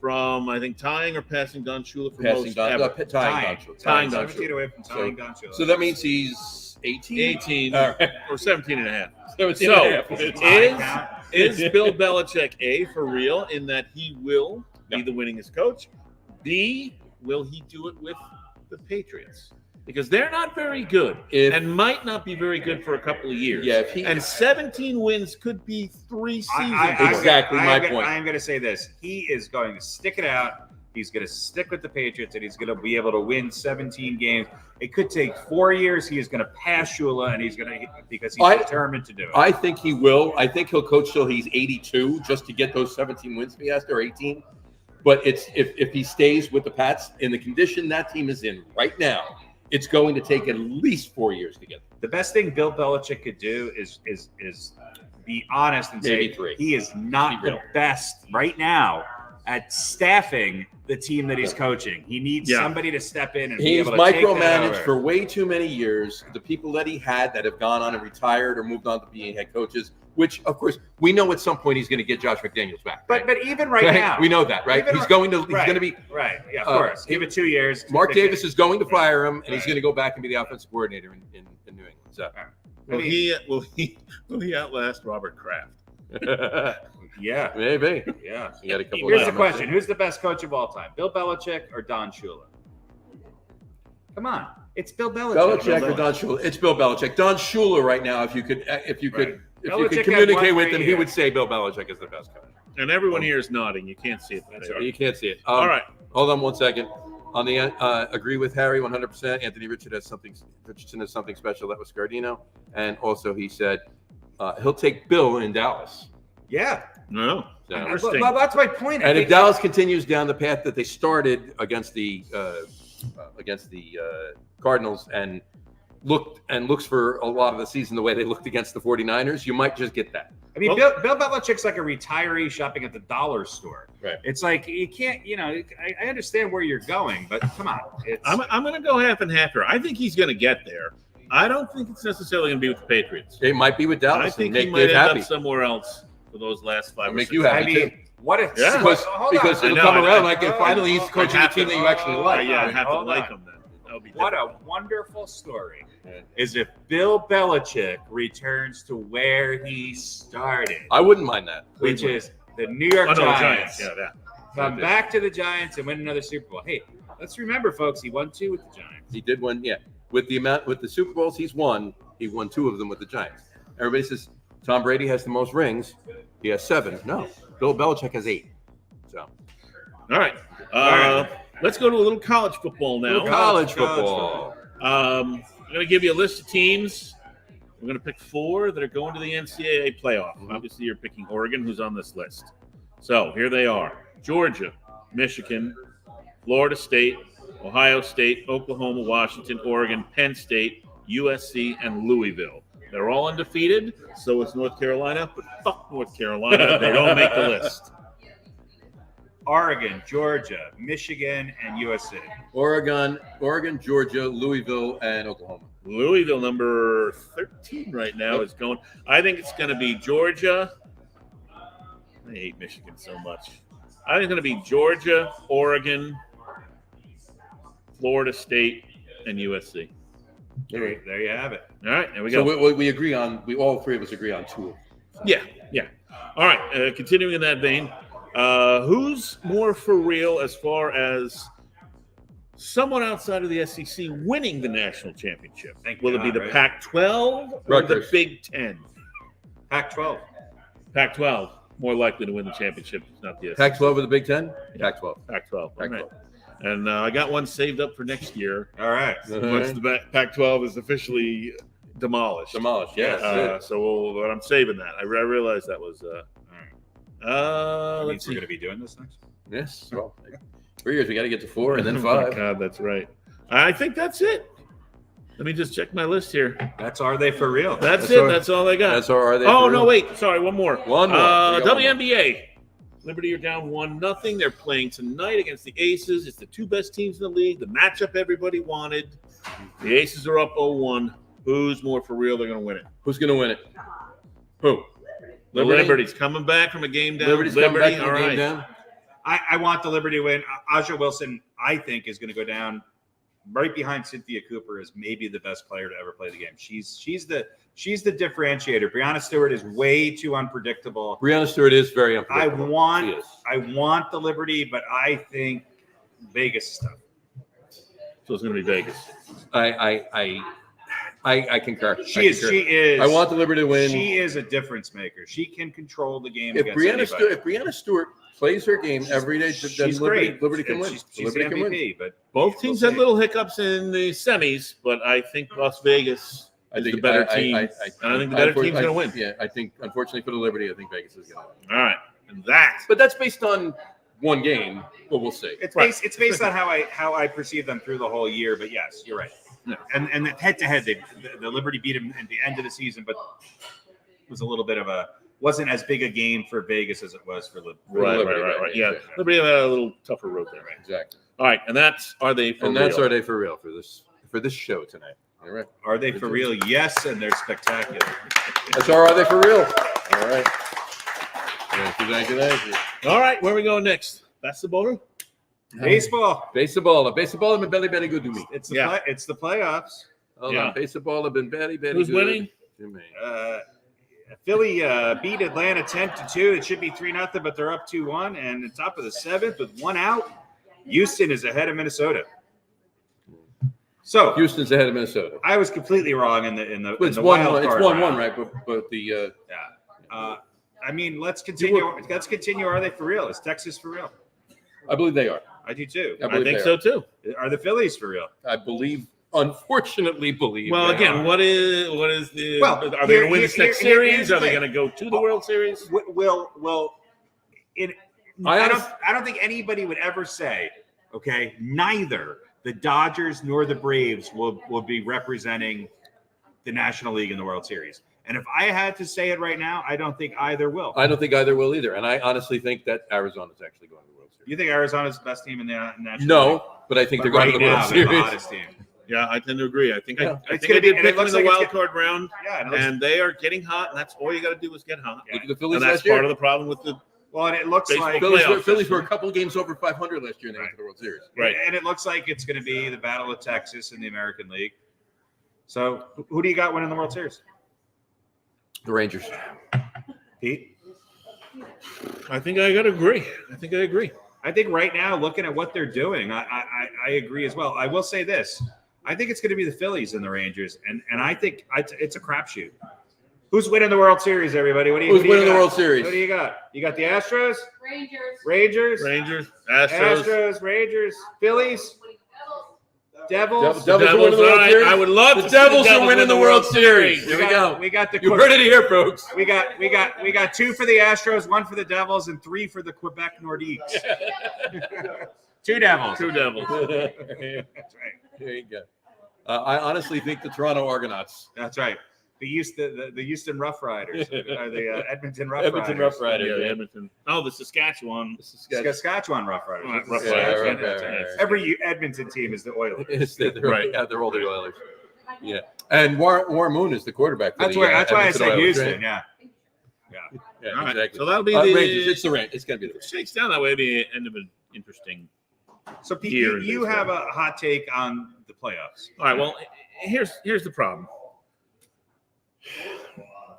from, I think, tying or passing Don Shula for most ever. Tying Don Shula. 17 away from tying Don Shula. So that means he's 18? 18 or 17 and a half. 17 and a half. Is Bill Belichick A, for real, in that he will be the winningest coach? B, will he do it with the Patriots? Because they're not very good and might not be very good for a couple of years. Yeah, and 17 wins could be 3 seasons. Exactly my point. I'm going to say this. He is going to stick it out He's going to stick with the Patriots, and he's going to be able to win 17 games. It could take 4 years. He is going to pass Shula, and he's going to because he's determined to do it. I think he will. I think he'll coach till he's 82 just to get those 17 wins if he has to, or 18. But it's if he stays with the Pats in the condition that team is in right now, it's going to take at least 4 years to get there. The best thing Bill Belichick could do is be honest and say he is not the best right now at staffing the team that he's coaching. He needs somebody to step in and be able to micromanaged for way too many years. The people that he had that have gone on and retired or moved on to being head coaches, which of course we know at some point he's going to get Josh McDaniels back. But even right now, we know that, right? He's going to be right. Yeah, of course. Give it 2 years. Mark Davis is going to fire him, and he's going to go back and be the offensive coordinator in New England. So, will he outlast Robert Kraft? Yeah, maybe. Yeah. Here's the question: who's the best coach of all time, Bill Belichick or Don Shula? Come on, it's Bill Belichick. Belichick or Don Shula? It's Bill Belichick. Don Shula right now. If you could communicate with him, he would say Bill Belichick is the best coach. And everyone here is nodding. You can't see it. You can't see it. All right. Hold on 1 second. On the agree with Harry 100%. Anthony Richardson has something special. That was Scardino, and also he said he'll take Bill in Dallas. Yeah. No. Well, that's my point. And if Dallas continues down the path that they started against the Cardinals and looks for a lot of the season the way they looked against the 49ers, you might just get that. I mean, Bill Belichick's like a retiree shopping at the dollar store. Right. It's like you can't, I understand where you're going, but come on. I'm going to go half and half here. I think he's going to get there. I don't think it's necessarily going to be with the Patriots. It might be with Dallas. I think he might end up somewhere else for those last 5 or 6. Make you happy too. What if? Yeah. Because it'll come around like finally he's coaching a team that you actually like. Yeah, I have to like him then. What a wonderful story is if Bill Belichick returns to where he started. I wouldn't mind that. Which is the New York Giants. Yeah. Come back to the Giants and win another Super Bowl. Hey, let's remember, folks, he won 2 with the Giants. He did win, yeah. With the Super Bowls he won 2 of them with the Giants. Everybody says Tom Brady has the most rings. He has 7. No, Bill Belichick has 8. So, all right. Let's go to a little college football now. College football. I'm going to give you a list of teams. We're going to pick 4 that are going to the NCAA playoff. Mm-hmm. Obviously, you're picking Oregon, who's on this list. So here they are: Georgia, Michigan, Florida State, Ohio State, Oklahoma, Washington, Oregon, Penn State, USC, and Louisville. They're all undefeated. So is North Carolina, but fuck North Carolina. They don't make the list. Oregon, Georgia, Michigan, and USC. Oregon, Georgia, Louisville, and Oklahoma. Louisville, number 13 right now, is going. I think it's going to be Georgia. I hate Michigan so much. I think it's going to be Georgia, Oregon, Florida State, and USC. There you have it. All right, there we go. So we agree on. All 3 of us agree on 2. Yeah. All right, continuing in that vein. Who's more for real as far as someone outside of the SEC winning the national championship? Will it be the Pac-12 or the Big Ten? Pac-12. Pac-12 more likely to win the championship, not the SEC. Pac-12 or the Big Ten? Pac-12. Pac-12. All right. And I got one saved up for next year. All right. Once the Pac-12 is officially demolished. Yes. But I'm saving that. I realized that was. Let's see. We're going to be doing this next. Yes. Well, 3 years. We got to get to 4 and then 5. Oh my God, that's right. I think that's it. Let me just check my list here. That's Are They For Real? That's it. That's all I got. That's Are They For Real? Oh, no, wait. Sorry, one more. One more. WNBA. Liberty are down 1-0. They're playing tonight against the Aces. It's the 2 best teams in the league. The matchup everybody wanted. The Aces are up 0-1. Who's more for real? They're going to win it. Who's going to win it? Who? Liberty's coming back from a game down. Liberty's coming back from a game down. I want the Liberty to win. Aja Wilson, I think, is going to go down right behind Cynthia Cooper as maybe the best player to ever play the game. She's the differentiator. Breanna Stewart is way too unpredictable. Breanna Stewart is very unpredictable. I want the Liberty, but I think Vegas is tough. So it's going to be Vegas. I concur. She is. I want the Liberty to win. She is a difference maker. She can control the game. If Breanna Stewart plays her game every day. Then She's Liberty, great. Liberty can win. She's the Liberty can win. MVP, but Both teams had little hiccups in the semis, but I think Las Vegas is the better team. And I think the better team's going to win. Yeah, I think, unfortunately for the Liberty, I think Vegas is going to win. All right. And that. But that's based on one game, but we'll see. it's based on how I perceive them through the whole year. But yes, you're right. Yeah. And head to head, the Liberty beat them at the end of the season, but it was a little bit of wasn't as big a game for Vegas as it was for Liberty. Right. Yeah, Liberty had a little tougher road there. Right. Exactly. All right, and that's Are They For Real? And that's Are They For Real for this show tonight. All right. Are they for real? Yes, and they're spectacular. That's our Are They For Real? All right. Thank you. All right, where are we going next? That's the bowler? Baseball. Baseball have been very good to me. It's the playoffs. Hold on. Baseball have been very good. Who's winning? To me. Philly beat Atlanta 10-2. It should be 3-0, but they're up 2-1. And the top of the seventh with one out, Houston is ahead of Minnesota. So Houston's ahead of Minnesota. I was completely wrong in the It's the 1-1. wild It's card 1-1, round. right? But the I mean, let's continue. Are they for real? Is Texas for real? I believe they are. I do too. I think so too. Are the Phillies for real? I believe. Unfortunately, believe. Well, they again, are. what is the? Well, are they going to win this next series? Are they going to go to the World Series? I don't think anybody would ever say, okay, neither the Dodgers nor the Braves will be representing the National League in the World Series. And if I had to say it right now, I don't think either will. I don't think either will either. And I honestly think that Arizona's actually going to the World Series. You think Arizona's the best team in the National League? No, but I think they're going to the World They're the Series. hottest team. Yeah, I tend to agree. I think I It's think I gonna be- did and it pick them looks in the like wild card round, Yeah, and they are getting hot, and that's all you got to do is get hot. Look at the Phillies And that's last year. part of the problem with the Well, and it looks Baseball like playoffs. Phillies were a couple games over 500 last year, and they went to the World Series. Right. And it looks like it's going to be the Battle of Texas in the American League. So, who do you got winning the World Series? The Rangers. Pete? I think I got to agree. I think right now, looking at what they're doing, I agree as well. I will say this. I think it's going to be the Phillies and the Rangers, and I think it's a crapshoot. Who's winning the World Series, everybody? Who's winning the World Series? Who do you got? You got the Astros? Rangers. Rangers? Astros. Rangers. Phillies? Devils? Devils are winning the World Series. I would love The to see Devils the are winning the World Series. Here we go. We got the You heard it here, folks. We got 2 for the Astros, 1 for the Devils, and 3 for the Quebec Nordiques. 2 Devils. Two Devils. That's right. There you go. I honestly think the Toronto Argonauts. That's right. The Houston Rough Riders, or the Edmonton Rough Edmonton Riders. Rough Riders. Yeah, Edmonton. Oh, the Saskatchewan. Saskatchewan Rough Riders. Rough Yeah, Riders. that's right. Every Edmonton team is the Oilers. Right. Yeah, they're all the Oilers. Yeah. And Warren Moon is the quarterback. For That's the, why I Edmonton said Oilers, Houston. right? Yeah. Yeah, All right. exactly. So that'll be Rangers. It's the Rangers. It's going to be the If it Rangers. shakes down that way, it'll be the end of an interesting. So Pete, Here in you baseball. have a hot take on the playoffs. All right. Well, here's the problem.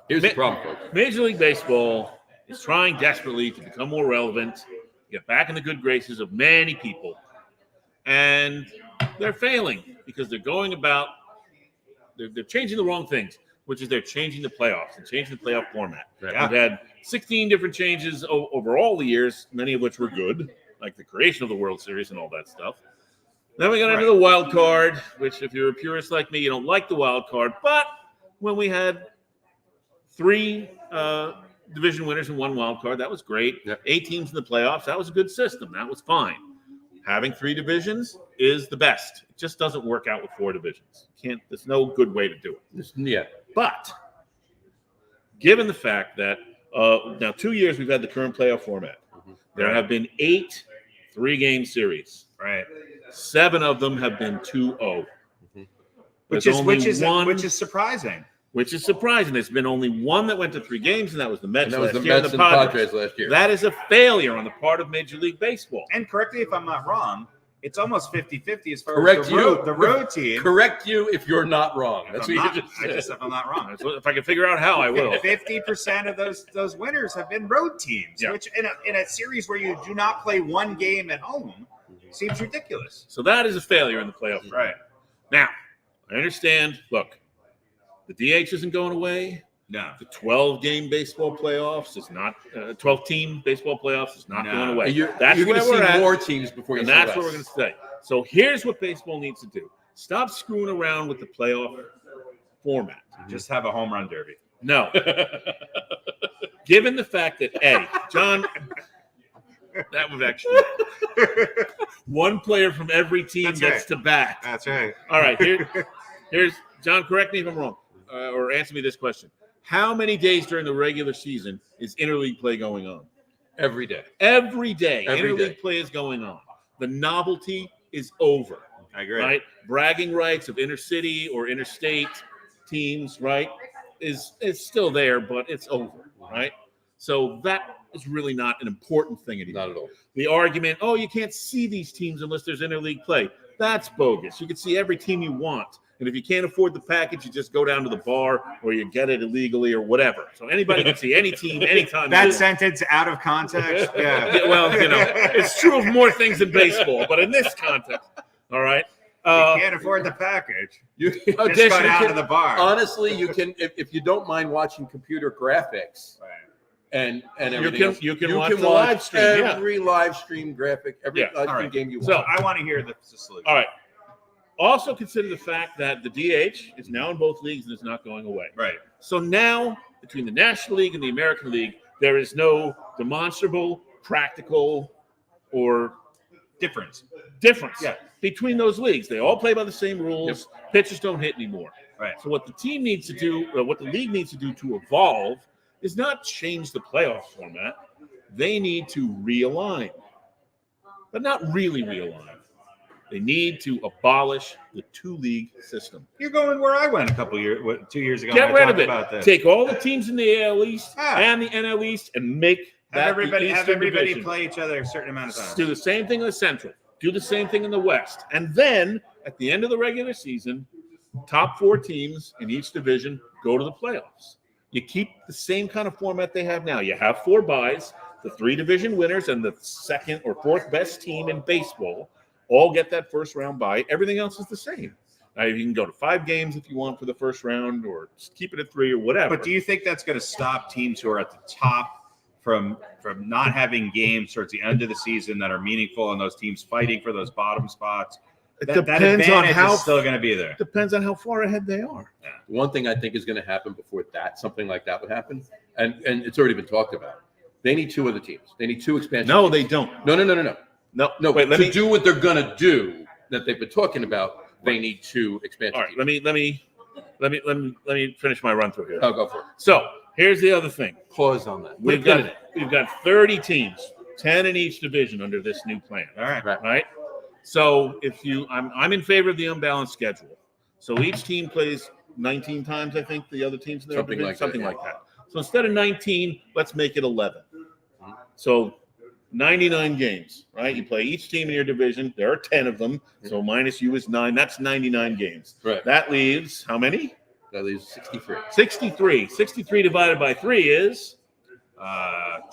Here's the problem, folks. Major League Baseball is trying desperately to become more relevant, get back in the good graces of many people, and they're failing because they're going about they're changing the wrong things, which is they're changing the playoffs and changing the playoff format. Right. We've had 16 different changes over all the years, many of which were good, like the creation of the World Series and all that stuff. Then we got into the wild card, which if you're a purist like me, you don't like the wild card. But when we had 3 division winners and 1 wild card, that was great. Yep. 8 teams in the playoffs, that was a good system. That was fine. Having 3 divisions is the best. It just doesn't work out with 4 divisions. There's no good way to do it. Yeah. But given the fact that now 2 years we've had the current playoff format, there have been 8 3-game series. Right. 7 of them have been 2-0. Which There's only is one, surprising. which is surprising. There's been only one that went to 3 games, and that was the Mets And that was last the year Mets and and the the Padres. Padres last year. That is a failure on the part of Major League Baseball. And correct me if I'm not wrong, it's almost 50-50 as far Correct as you. the road team. Correct you if you're not wrong. That's what you just said. If I'm not wrong. If I can figure out how, I will. 50% of those winners have been road teams, Yeah. which in a series where you do not play one game at home seems ridiculous. So that is a failure in the playoff. Right. Now, I understand. Look, the DH isn't going away. No. The 12-game baseball playoffs is not 12-team baseball playoffs is not going away. That's you're going to see more teams before you. And that's what we're going to say. So here's what baseball needs to do: stop screwing around with the playoff format. Just have a home run derby. No. Given the fact that John, that was actually one player from every team gets to bat. That's right. All right. Here's John. Correct me if I'm wrong, or answer me this question. How many days during the regular season is interleague play going on? Every day. Every day. Every Interleague day. play is going on. The novelty is over. I agree. Right? Bragging rights of intercity or interstate teams, right, is still there, but it's over, right? So that is really not an important thing anymore. Not at all. The argument, you can't see these teams unless there's interleague play. That's bogus. You can see every team you want. And if you can't afford the package, you just go down to the bar or you get it illegally or whatever. So anybody can see any team anytime. That sentence out of context. Yeah. Well, it's true of more things than baseball, but in this context, all right. You can't afford the package. You just go down to the bar. Honestly, you can if you don't mind watching computer graphics. Right. And everything you can watch the live stream. Every live stream graphic, every live stream game you want. So I want to hear the solution. All right. Also consider the fact that the DH is now in both leagues and is not going away. Right. So now between the National League and the American League, there is no demonstrable, practical, or difference. Yeah. Between those leagues. They all play by the same rules. Yep. Pitchers don't hit anymore. Right. So what the team needs to do, or what the league needs to do to evolve, is not change the playoff format. They need to realign, but not really realign. They need to abolish the two-league system. You're going where I went 2 years ago. Get rid of it. About this. Take all the teams in the AL East and the NL East and make have everybody division. play each other a certain amount of times. Do the same thing in the Central. Do the same thing in the West. And then at the end of the regular season, top 4 teams in each division go to the playoffs. You keep the same kind of format they have now. You have 4 byes, the 3 division winners and the 2nd or 4th best team in baseball all get that first round bye. Everything else is the same. Now, you can go to 5 games if you want for the first round, or just keep it at 3 or whatever. But do you think that's going to stop teams who are at the top from not having games towards the end of the season that are meaningful, and those teams fighting for those bottom spots? It depends on how is still going to be there. Depends on how far ahead they are. Yeah. One thing I think is going to happen before something like that would happen, and it's already been talked about. They need 2 other teams. They need 2 expansion. No, teams. They don't. No. Wait, to do what they're going to do that they've been talking about, they need 2 expansion. All right, teams. let me finish my run through here. I'll go for it. So here's the other thing. Pause on that. We've got 30 teams, 10 in each division under this new plan. All right. Right. So I'm in favor of the unbalanced schedule. So each team plays 19 times, I think, the other teams in their division, something like that. So instead of 19, let's make it 11. So 99 games, right? You play each team in your division. There are 10 of them. So minus you is 9. That's 99 games. Right. That leaves how many? That leaves 63. 63. 63 divided by 3 is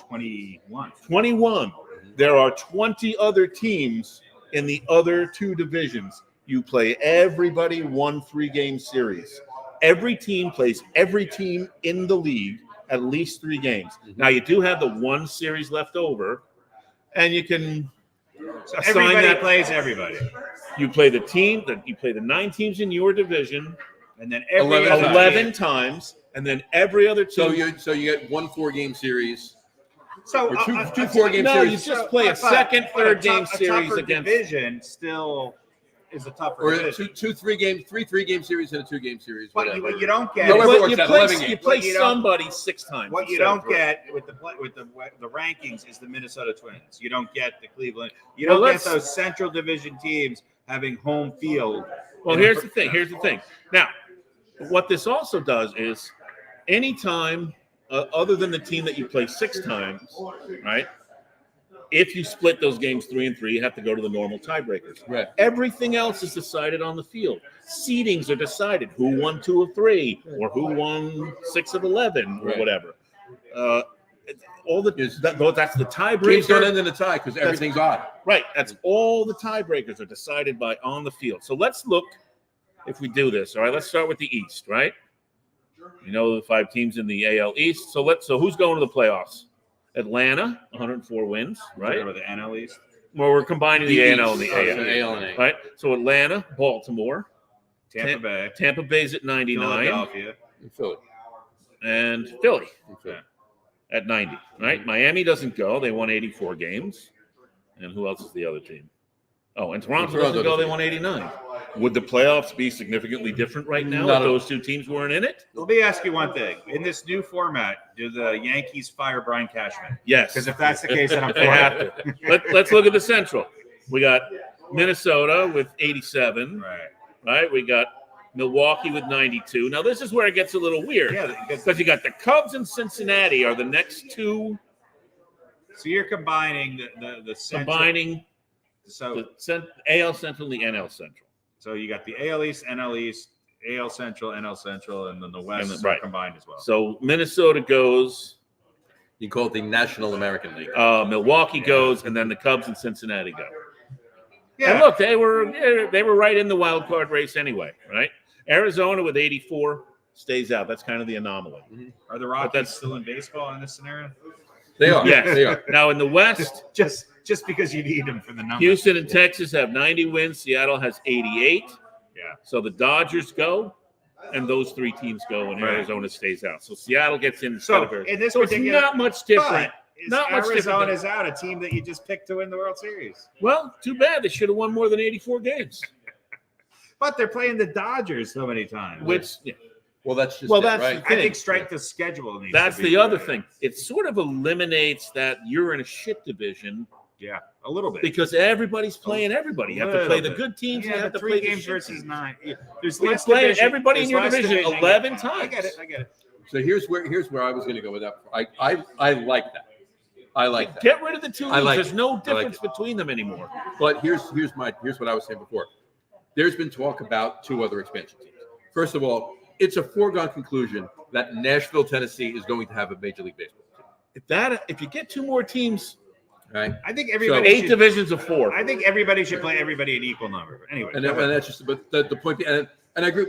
21. 21. There are 20 other teams in the other 2 divisions. You play everybody 1 3-game series. Every team plays every team in the league at least 3 games. Now, you do have the 1 series left over, and you can assign everybody that. Plays everybody. You play the team that you play the 9 teams in your division, and then 11 times, and then every other team. So you get 1 4-game series. So or 2 4-game series. No, you just play a second, third game series against division. Still is a tougher or division. 2 3-game series and a 2-game series. What you don't get. You play somebody 6 times. What you don't get with the rankings is the Minnesota Twins. You don't get the Cleveland. You don't get those Central Division teams having home field. Well, here's the thing. Now, what this also does is anytime other than the team that you play 6 times, right? If you split those games 3 and 3, you have to go to the normal tiebreakers. Right. Everything else is decided on the field. Seedings are decided. Who won 2 of 3, or who won 6 of 11, or whatever. That's the tiebreaker. Games don't end in a tie because everything's odd. Right. That's all the tiebreakers are decided by on the field. So let's look. If we do this, all right. Let's start with the East, right? You know the 5 teams in the AL East. So who's going to the playoffs? Atlanta, 104 wins, right? Or the NL East. Well, we're combining the AL and the Oh, AL. so AL and A. Right? So Atlanta, Baltimore, Tampa Bay. Tampa Bay's at 99. Philadelphia. And Philly. And Philly Yeah. at 90, right? Miami doesn't go. They won 84 games. And who else is the other team? Oh, and Toronto doesn't go. They won 89. Would the playoffs be significantly different right now if those 2 teams weren't in it? Let me ask you one thing. In this new format, do the Yankees fire Brian Cashman? Yes. Because if that's the case, then I'm for They it. have to. Let's look at the Central. We got Minnesota with 87. Right? We got Milwaukee with 92. Now, this is where it gets a little weird. Yeah, because you got the Cubs and Cincinnati are the next 2. So you're combining the Central. So the AL Central and the NL Central. So you got the AL East, NL East, AL Central, NL Central, and then the West right. combined as well. So Minnesota goes. You call it the National American League. Milwaukee goes, and then the Cubs and Cincinnati go. Yeah. And look, they were right in the wild card race anyway, right? Arizona with 84 stays out. That's kind of the anomaly. Mm-hmm. Are the Rockies still in baseball in this scenario? They are. Yes, they are. Now in the West, just because you need them for the numbers. Houston and Texas have 90 wins. Seattle has 88. Yeah. So the Dodgers go, and those 3 teams go, and Arizona stays out. So Seattle gets in. So in this particular, it's not much different. Not much different. Arizona's out, a team that you just picked to win the World Series. Well, too bad. They should have won more than 84 games. But they're playing the Dodgers so many times. Well, that's just that's right. the thing. I think strength of schedule needs That's to be the other thing. It sort of eliminates that you're in a shit division. Yeah, a little bit. Because everybody's playing everybody. You have to play the good teams. Yeah, you have to 3 play games the shit versus teams. 9. There's You're less playing division. everybody in your There's less division division. 11 I times. get it. So here's where I was going to go with that. I like that. I like that. Get rid of the 2 leagues. like There's it. no I like difference it. between them anymore. But here's what I was saying before. There's been talk about 2 other expansion teams. First of all, it's a foregone conclusion that Nashville, Tennessee is going to have a Major League Baseball team. If you get 2 more teams, right? I think so everybody 8 divisions of 4. I think everybody should play everybody an equal number. But anyway, And that's just but the point. And I agree.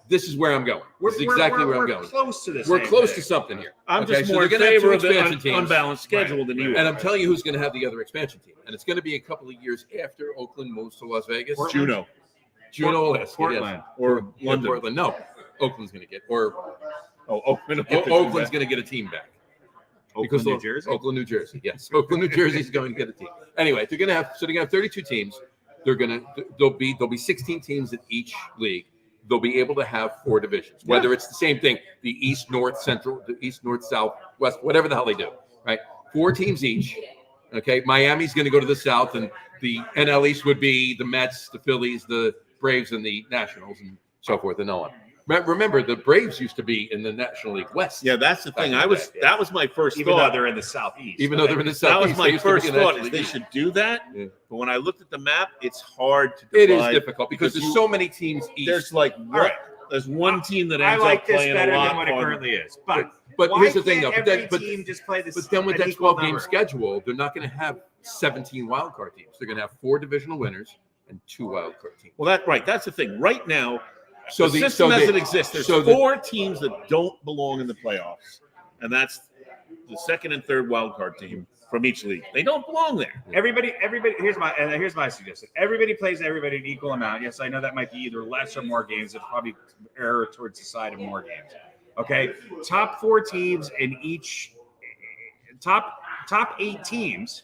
This is where I'm going. This is exactly where I'm going. We're close to this. We're close to something here. I'm just so more in they're gonna have favor 2 of the expansion teams. unbalanced schedule than you And are. I'm telling you who's going to have the other expansion team. And it's going to be a couple of years after Oakland moves to Las Vegas. Juneau. Alaska, Portland. Or London. Portland. No, Oakland's going to get Oakland's Oakland's going to get a team back. Oakland, New Jersey. Oakland, New Jersey. Yes, Oakland, New Jersey is going to get a team. Anyway, they're going to have 32 teams. There'll be 16 teams in each league. They'll be able to have 4 divisions, whether it's the same thing, the East, North, Central, the East, North, South, West, whatever the hell they do, right? 4 teams each. Okay, Miami's going to go to the South, and the NL East would be the Mets, the Phillies, the Braves, and the Nationals, and so forth, and no one. Remember, the Braves used to be in the National League West. Yeah, that's the thing. Back in the day, That was my first Even thought. though they're in the Southeast. Even though they're in the That Southeast. was my first thought. Is Is they should do that. Yeah. But when I looked at the map, it's hard to It is divide difficult because there's so many teams east. There's like right. there's one team that I ends like up this playing better a lot than what it harder. currently is. But But here's the thing, though. Every But team just play this. But then with an that equal 12-game number. schedule, they're not going to have 17 wild card teams. They're going to have 4 divisional winners and 2 wild card teams. Well, that's the thing. Right now, So the system as it exists, there's so the- 4 teams that don't belong in the playoffs, and that's the second and third wild card team from each league. They don't belong there. Everybody. Here's my suggestion. Everybody plays everybody an equal amount. Yes, I know that might be either less or more games. It's probably error towards the side of more games. Okay, top 4 teams in each top 8 teams.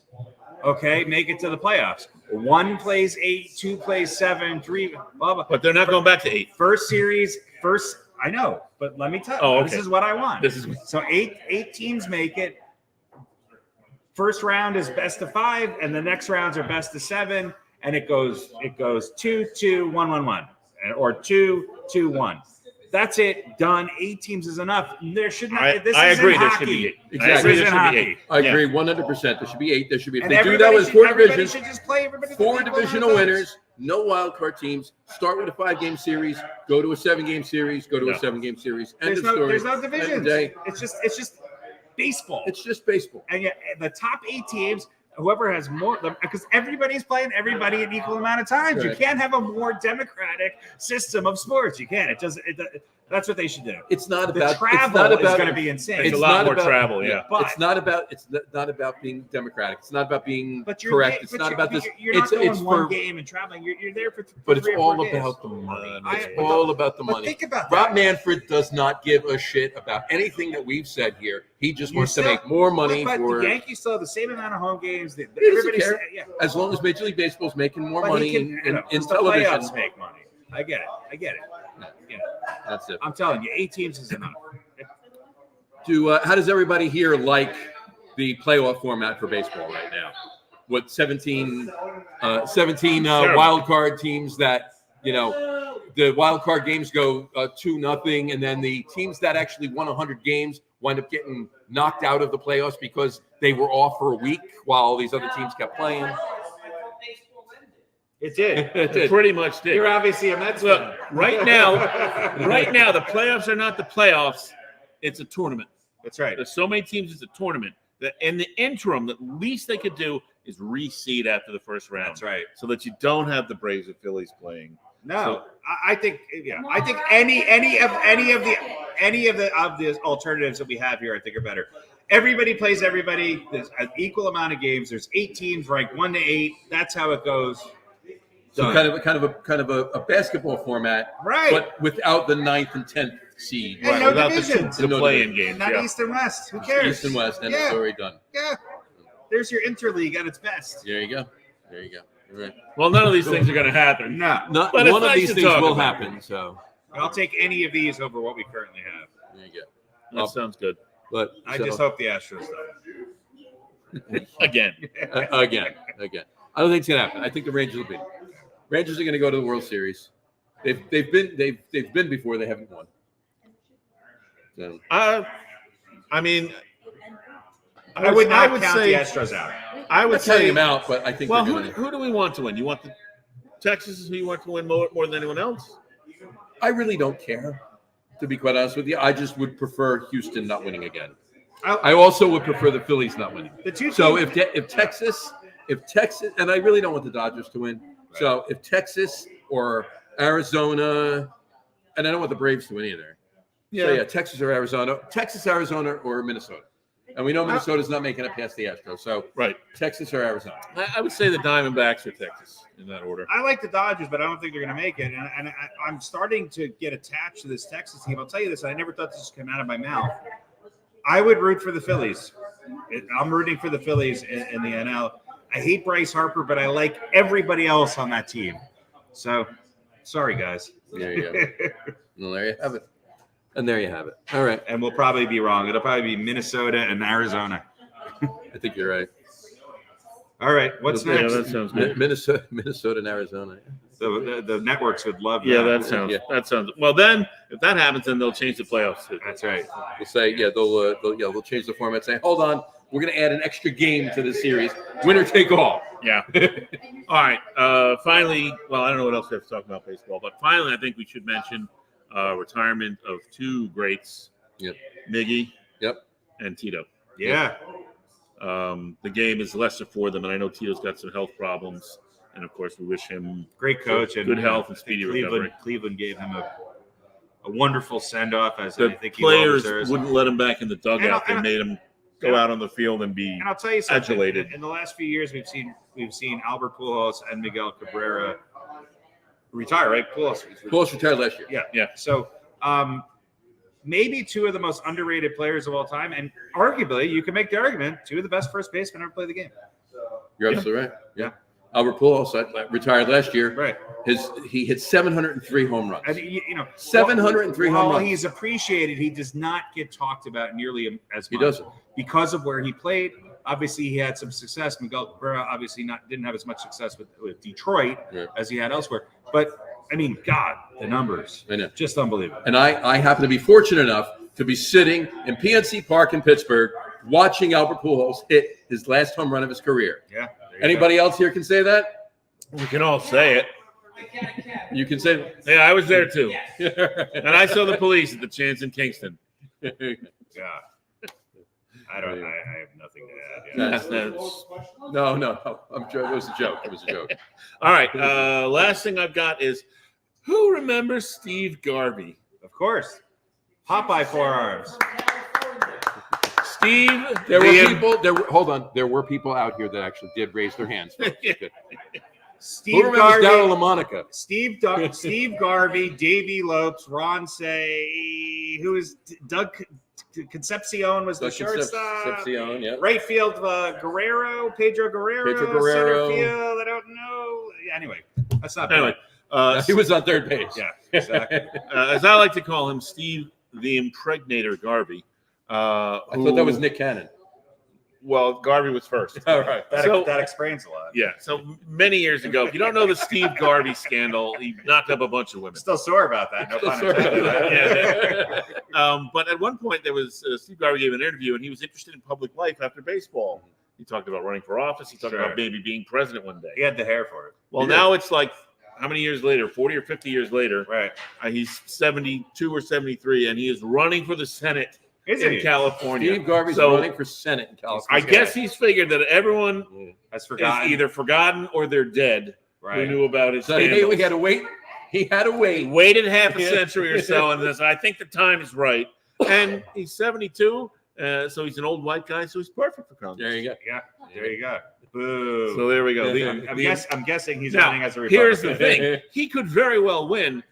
Okay, make it to the playoffs. 1 plays 8, 2 plays 7, 3. Blah blah. But they're not going back to 8. First series. I know, but let me tell you. Oh, okay. This is what I want. This is So 8 teams make it. First round is best of 5, and the next rounds are best of 7, and it goes 2-2, 1-1-1, or 2-2-1. That's it. Done. 8 teams is enough. There should not. I agree. There should be 8. Exactly. I agree. This There isn't should be 8. I agree 100%. There should be 8. There should be. If And they do that with 4 everybody divisions, should just play everybody. 4 divisional winners, no wild card teams. Start with a 5-game series. Go to a 7-game series. Go to a 7-game series. End of story. There's no End of the divisions. day. It's just baseball. It's just baseball. And yet the top 8 teams, whoever has more, because everybody's playing everybody an equal amount of times. You Right. can't have a more democratic system of sports. You can't. That's what they should do. It's not The about travel it's not about, is going to be insane. It's a lot more travel, But it's not about being democratic. It's not about being But you're correct. there- It's but not about this. You're not going It's one for game and traveling. You're there for. but it's 3 or 4 all days. about the money. I- It's all about the But money. think about Rob that. Manfred does not give a shit about anything that we've said here. He just You wants to still- make more money but for. the Yankees still have the same amount of home games. That He doesn't everybody's care. yeah. As long as Major League Baseball's making more But money he can, in the television. playoffs make money. I get it. You know, That's it. I'm telling you, 8 teams is enough. How does everybody here like the playoff format for baseball right now? What 17 wild card teams that the wild card games go 2-0, and then the teams that actually won 100 games wind up getting knocked out of the playoffs because they were off for a week while all these other teams kept playing. It did. It pretty much did. You're obviously a Mets Look, fan. right now, the playoffs are not the playoffs. It's a tournament. That's right. There's so many teams. It's a tournament. In the interim, the least they could do is reseed after the first round. That's right. So that you don't have the Braves or Phillies playing. No, I think I think any of the alternatives that we have here, I think are better. Everybody plays everybody. There's an equal amount of games. There's 8 teams ranked 1 to 8. That's how it goes. So kind of a basketball format, Right. But without the 9th and 10th seed, And no without divisions. The play-in games. Not Yeah. East and West. Who cares? East and West, and Yeah. it's already done. Yeah. There's your interleague at its best. There you go. All right. Well, none of these things are going to happen. No. Not, But it's one of nice these to things talk will about. happen. So I'll take any of these over what we currently have. there you go. That sounds good. But I just hope the Astros don't. Again. again. I don't think it's gonna happen. I think the Rangers will beat them. Rangers are going to go to the World Series. They've been before. They haven't won. So, I mean, I would not count say the Astros out. I I'm would not counting say them out, but I think. Well, they're who, gonna, who do we want to win? You want the Texas? Who you want to win more than anyone else? I really don't care, to be quite honest with you. I just would prefer Houston not winning again. I also would prefer the Phillies not winning. So if Texas, and I really don't want the Dodgers to win. Right. So if Texas or Arizona, and I don't want the Braves to win either. Yeah. So yeah, Texas, Arizona, or Minnesota. And we know Minnesota's not making it past the Astros. So right, Texas or Arizona. I would say the Diamondbacks or Texas in that order. I like the Dodgers, but I don't think they're going to make it. And I'm starting to get attached to this Texas team. I'll tell you this. I never thought this would come out of my mouth. I would root for the Phillies. I'm rooting for the Phillies in the NL. I hate Bryce Harper, but I like everybody else on that team. So, sorry, guys. There you go. Well, there you have it. And there you have it. All right. And we'll probably be wrong. It'll probably be Minnesota and Arizona. I think you're right. All right. What's next? Yeah, that sounds good. Minnesota and Arizona. The networks would love that. Yeah, that sounds. Well, then if that happens, then they'll change the playoffs. That's right. We'll say they'll change the format. Say, hold on, we're going to add an extra game to the series. Winner take all. Yeah. All right. Finally, well, I don't know what else we have to talk about baseball, but finally, I think we should mention retirement of 2 greats. Yep. Miggy. Yep. And Tito. Yeah. The game is lesser for them, and I know Tito's got some health problems. And of course, we wish him great coach and good health and speedy recovery. Cleveland gave him a wonderful send off. As the I think players he wouldn't let him back in the dugout. They made him go out on the field and be and I'll tell you something. adulated. In the last few years, we've seen Albert Pujols and Miguel Cabrera retire. Right, Pujols retired last year. Yeah. So maybe 2 of the most underrated players of all time, and arguably you can make the argument 2 of the best first basemen ever played the game. You're absolutely right. Yeah. Albert Pujols retired last year. Right. He hit 703 home runs. And 703 home while runs. he's appreciated, he does not get talked about nearly as much. He doesn't. Because of where he played. Obviously, he had some success. Miguel Cabrera obviously didn't have as much success with Detroit as he had elsewhere. But I mean, God, the numbers. I know. Just unbelievable. And I happen to be fortunate enough to be sitting in PNC Park in Pittsburgh watching Albert Pujols hit his last home run of his career. Yeah. Anybody else here can say that? We can all say it. You can say it. Yeah, I was there too. And I saw the police at the chance in Kingston. Yeah. I have nothing to add. Yeah. No. It was a joke. All right. Last thing I've got is, who remembers Steve Garvey? Of course. Popeye forearms. Steve, There were people. Hold on. There were people out here that actually did raise their hands. Folks. Good. Steve Who remembers Darryl Garvey, LaMonica? Steve Garvey, Davey Lopes, Ron Say, who is Doug Concepcion was the shortstop. Concepcion, yeah. Right field, Pedro Guerrero. Center field, I don't know. Anyway, that's not anyway, he was on third base. Yeah, exactly. As I like to call him, Steve the Impregnator Garvey. I thought that was Nick Cannon. Well, Garvey was first. All right. That explains a lot. Yeah. So many years ago, if you don't know the Steve Garvey scandal, he knocked up a bunch of women. Still sore about that. No pun intended. But at one point, there was Steve Garvey gave an interview, and he was interested in public life after baseball. He talked about running for office. He talked about maybe being president one day. He had the hair for it. Well, now it's like how many years later? 40 or 50 years later. Right. He's 72 or 73, and he is running for the Senate. In California. Steve Garvey's running for Senate in California. I guess he's figured that everyone has either forgotten or they're dead who knew about his scandals. Hey, we had to wait. He had to wait. Waited half a century or so, and this. I think the time is right. And he's 72, so he's an old white guy, so he's perfect for Congress. There you go. Yeah, there you go. Boo. So there we go. I'm guessing he's running as a Republican. Here's the thing. He could very well win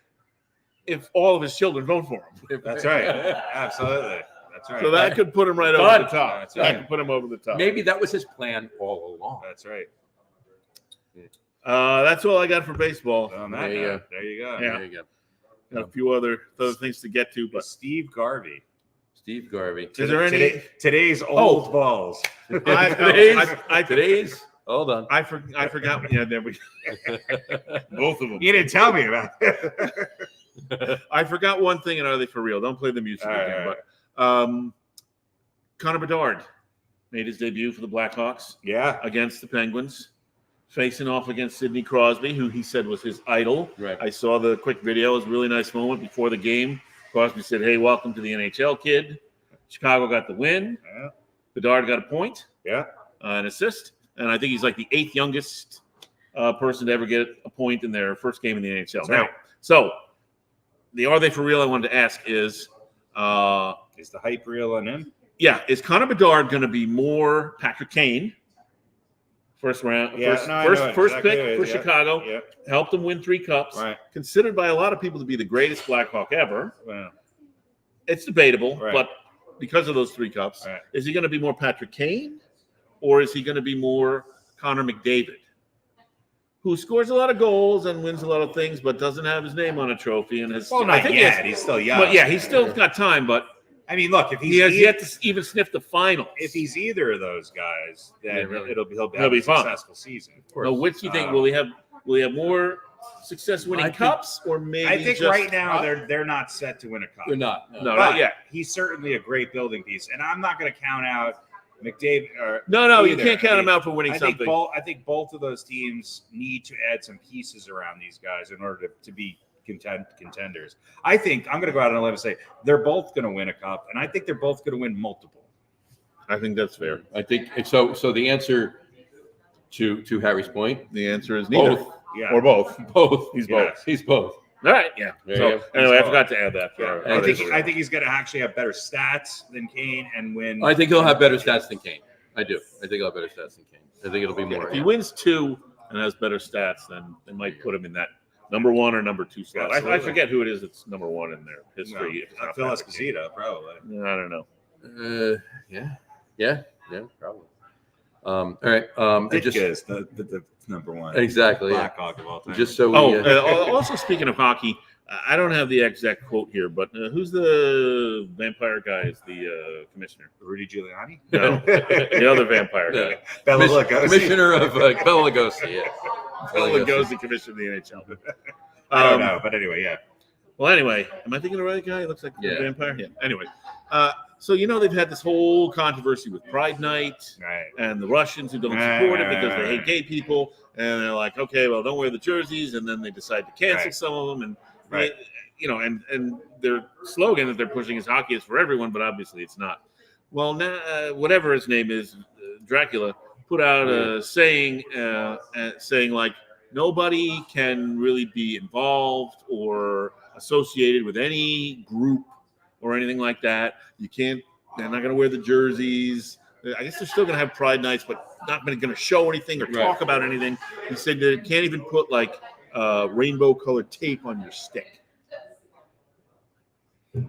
if all of his children vote for him. That's right. Absolutely. That's right. So that could put him right over the top. That's right. That could put him over the top. Maybe that was his plan all along. That's right. That's all I got for baseball. There you go. Yeah. There you go. Got a few other things to get to, but Steve Garvey. Steve Garvey. Is there any today's old balls? Today's. Hold on. I forgot. Yeah, there we. Both of them. You didn't tell me about it. I forgot one thing, and are they for real? Don't play the music again. But Connor Bedard made his debut for the Blackhawks. Yeah, against the Penguins, facing off against Sidney Crosby, who he said was his idol. Right. I saw the quick video. It was a really nice moment before the game. Crosby said, "Hey, welcome to the NHL, kid." Chicago got the win. Yeah. Bedard got a point. Yeah, an assist, and I think he's like the 8th youngest person to ever get a point in their first game in the NHL. That's now, right. so the are they for real? I wanted to ask is the hype real on him? Yeah, is Connor Bedard going to be more Patrick Kane? First round, first pick for Chicago. Yeah. Helped him win 3 cups. Right. Considered by a lot of people to be the greatest Blackhawk ever. Wow. It's debatable, Right. but because of those 3 cups, Right. is he going to be more Patrick Kane, or is he going to be more Connor McDavid, who scores a lot of goals and wins a lot of things, but doesn't have his name on a trophy and has? Well, not yet. He's still young. But yeah, he's still got time. But I mean, look, if he has yet to even sniff the finals. If he's either of those guys, then he'll be fun. a successful season. Of course. Now, which do you think? Will he have more success winning cups, or maybe? I think right now they're not set to win a cup. They're not. No, not yet. He's certainly a great building piece, and I'm not going to count out McDavid. No, you can't count him out for winning something. I think both of those teams need to add some pieces around these guys in order to be contenders. I think I'm going to go out on a limb and say they're both going to win a cup, and I think they're both going to win multiple. I think that's fair. I think so. So the answer to Harry's point, the answer is neither. Both. Yeah. Or both. Both. He's both. He's both. All right. Yeah. So anyway, I forgot to add that. I think he's going to actually have better stats than Kane and win. I think he'll have better stats than Kane. I do. I think he'll have better stats than Kane. I think it'll be more. If he wins 2 and has better stats, then they might put him in that number 1 or number 2 slot. I forget who it is that's number 1 in their history. No, Phil Esposito, probably. I don't know. Yeah, probably. All right. Ditka is the number 1. Exactly. Blackhawk of all time. Just so. Also speaking of hockey, I don't have the exact quote here, but who's the vampire guy? Is the commissioner? Rudy Giuliani? No, the other vampire guy. Bela Lugosi. Commissioner of Bela Lugosi. Yeah. Bela Lugosi, commissioner of the NHL. I don't know, but anyway, yeah. Well, anyway, am I thinking of the right guy? He looks like a vampire. Yeah. Anyway, so they've had this whole controversy with Pride Night and the Russians who don't support it because they hate gay people, and they're like, okay, well, don't wear the jerseys, and then they decide to cancel some of them, and and their slogan that they're pushing is hockey is for everyone, but obviously it's not. Well, now whatever his name is, Dracula put out a saying saying like nobody can really be involved or associated with any group or anything like that. You can't. They're not going to wear the jerseys. I guess they're still going to have Pride nights, but not going to show anything or talk about anything. He said they can't even put like rainbow-colored tape on your stick.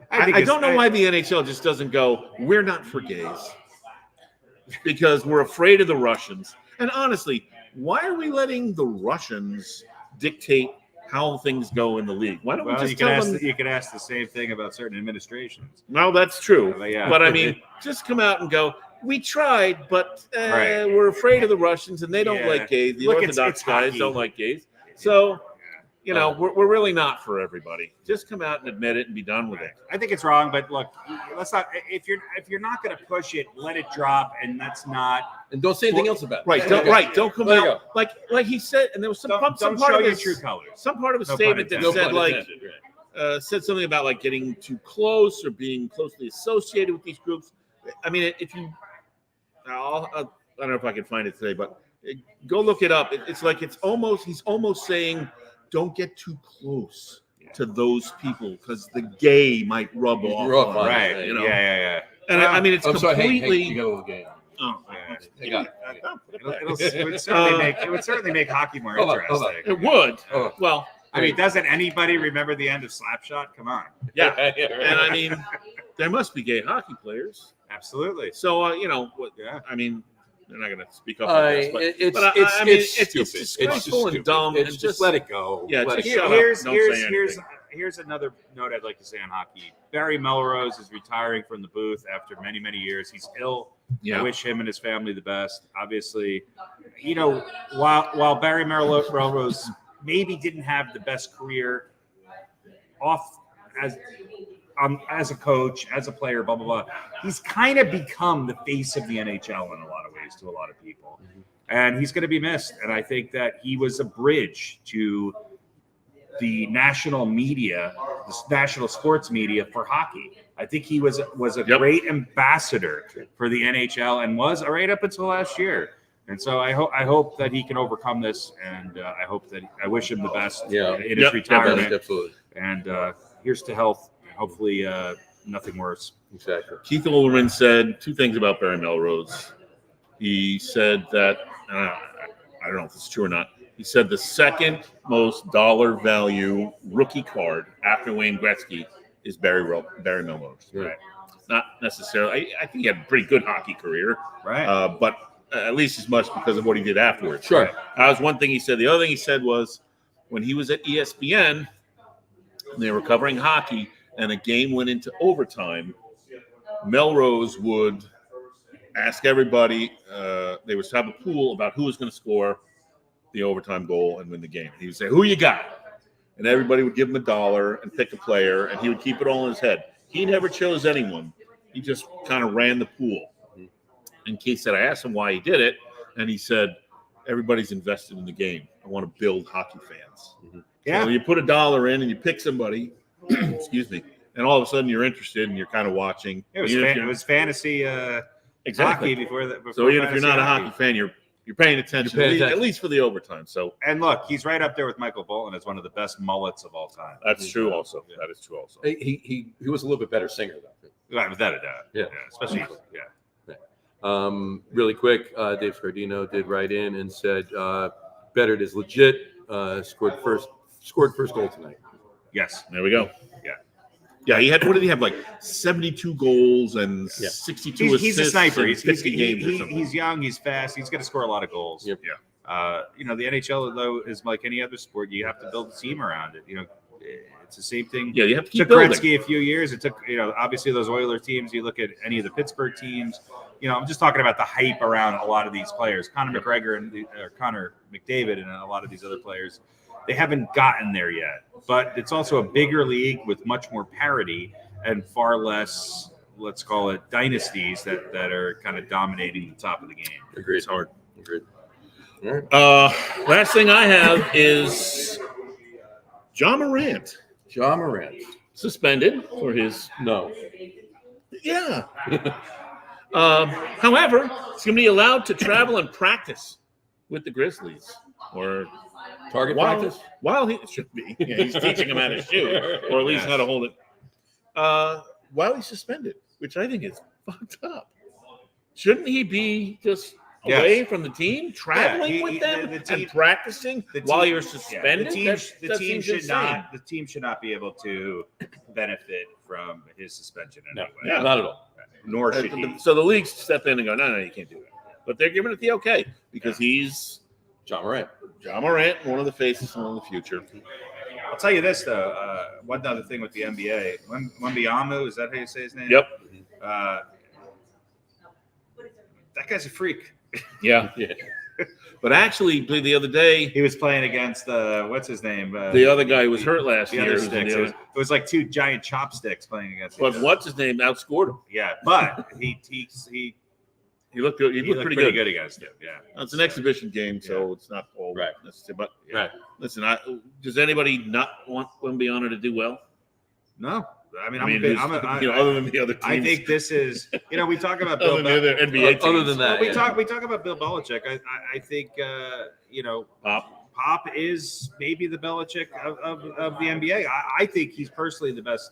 I don't know why the NHL just doesn't go, we're not for gays. Because we're afraid of the Russians. And honestly, why are we letting the Russians dictate how things go in the league? Why don't we just tell them? You could ask the same thing about certain administrations. Well, that's true. Yeah. But I mean, just come out and go, we tried, but we're afraid of the Russians, and they don't like gays. The Orthodox guys don't like gays. So, we're really not for everybody. Just come out and admit it and be done with it. I think it's wrong, but look, let's not. If you're not going to push it, let it drop, and that's not. And don't say anything else about it. Right. Don't come out like he said. And there was some part of his true colors. Some part of his statement that said said something about like getting too close or being closely associated with these groups. I mean, if you, I don't know if I can find it today, but go look it up. It's like he's almost saying, don't get too close to those people because the gay might rub off. Right. It, Yeah. And I mean, it's completely. Hey, you got a little gay. Oh, I got it would certainly make hockey more interesting. It would. Well, I mean, doesn't anybody remember the end of Slapshot? Come on. Yeah. And I mean, there must be gay hockey players. Absolutely. So, I mean, they're not going to speak up on this, but it's disgraceful and dumb. It's just let it go. Yeah, let just it shut go. up. Here's another note I'd like to say on hockey. Barry Melrose is retiring from the booth after many, many years. He's ill. Yeah. I wish him and his family the best. Obviously, while Barry Melrose maybe didn't have the best career off as a coach, as a player, blah, blah, blah. He's kind of become the face of the NHL in a lot of ways to a lot of people. And he's going to be missed. And I think that he was a bridge to the national media, the national sports media for hockey. I think he was a great ambassador for the NHL and was right up until last year. And so I hope that he can overcome this, and I wish him the best in his retirement. Absolutely. And here's to health. Hopefully, nothing worse. Exactly. Keith Olbermann said two things about Barry Melrose. He said that I don't know if it's true or not. He said the second most dollar value rookie card after Wayne Gretzky is Barry Melrose. Right. Not necessarily. I think he had a pretty good hockey career. Right. But at least as much because of what he did afterwards. Sure. That was one thing he said. The other thing he said was when he was at ESPN, they were covering hockey, and a game went into overtime, Melrose would ask everybody, they would have a pool about who was going to score the overtime goal and win the game. He would say, who you got? And everybody would give him $1 and pick a player, and he would keep it all in his head. He never chose anyone. He just kind of ran the pool. And Keith said, I asked him why he did it, and he said, everybody's invested in the game. I want to build hockey fans. Yeah. So you put $1 in and you pick somebody, excuse me, and all of a sudden you're interested and you're kind of watching. It was fantasy exactly. hockey before that. So even if you're not a hockey fan, you're paying attention, at least for the overtime. So and look, he's right up there with Michael Bolton as one of the best mullets of all time. That's true. Also, that is true. Also, He was a little bit better singer though. Right, without a doubt. Yeah. Especially Really quick, Dave Scardino did write in and said Beddard is legit. Scored first goal tonight. Yes. There we go. Yeah. He had. What did he have? Like 72 goals and 62 assists. He's a sniper. He's 50 games or something. He's young. He's fast. He's going to score a lot of goals. Yep. Yeah. The NHL though is like any other sport. You have to build a team around it. It's the same thing. Yeah, you have to keep took building. Gretzky a few years. It took obviously those Oilers teams. You look at any of the Pittsburgh teams. I'm just talking about the hype around a lot of these players. Connor McGregor and Connor McDavid and a lot of these other players. They haven't gotten there yet, but it's also a bigger league with much more parity and far less, let's call it, dynasties that are kind of dominating the top of the game. Agreed. It's hard. Agreed. All right. Last thing I have is John Morant. John Morant. Suspended for his... No. Yeah. However, he's going to be allowed to travel and practice with the Grizzlies. Or Target practice? While he should be. Yeah, he's teaching him how to shoot, or at least how to hold it. While he's suspended, which I think is fucked up. Shouldn't he be just away from the team, traveling with them, and practicing while you're suspended? The team should not be able to benefit from his suspension in any way. Yeah, not at all. Nor should he. So the leagues step in and go, no, you can't do that. But they're giving it the okay because he's John Morant. John Morant, one of the faces and one of the future. I'll tell you this though. One other thing with the NBA, Wembyama, is that how you say his name? Yep. That guy's a freak. Yeah. But actually, the other day he was playing against what's his name? The other guy who was hurt last year. It was like two giant chopsticks playing against. But what's his name outscored him? Yeah, but he looked good. He looked pretty good against him. Yeah, it's an exhibition game, so it's not all right. But listen, does anybody not want Wembyama to do well? No. I'm other than the other teams. I think this is, we talk about Bill Belichick. NBA teams. Other than that, we talk about Bill Belichick. I think, Pop is maybe the Belichick of the NBA. I think he's personally the best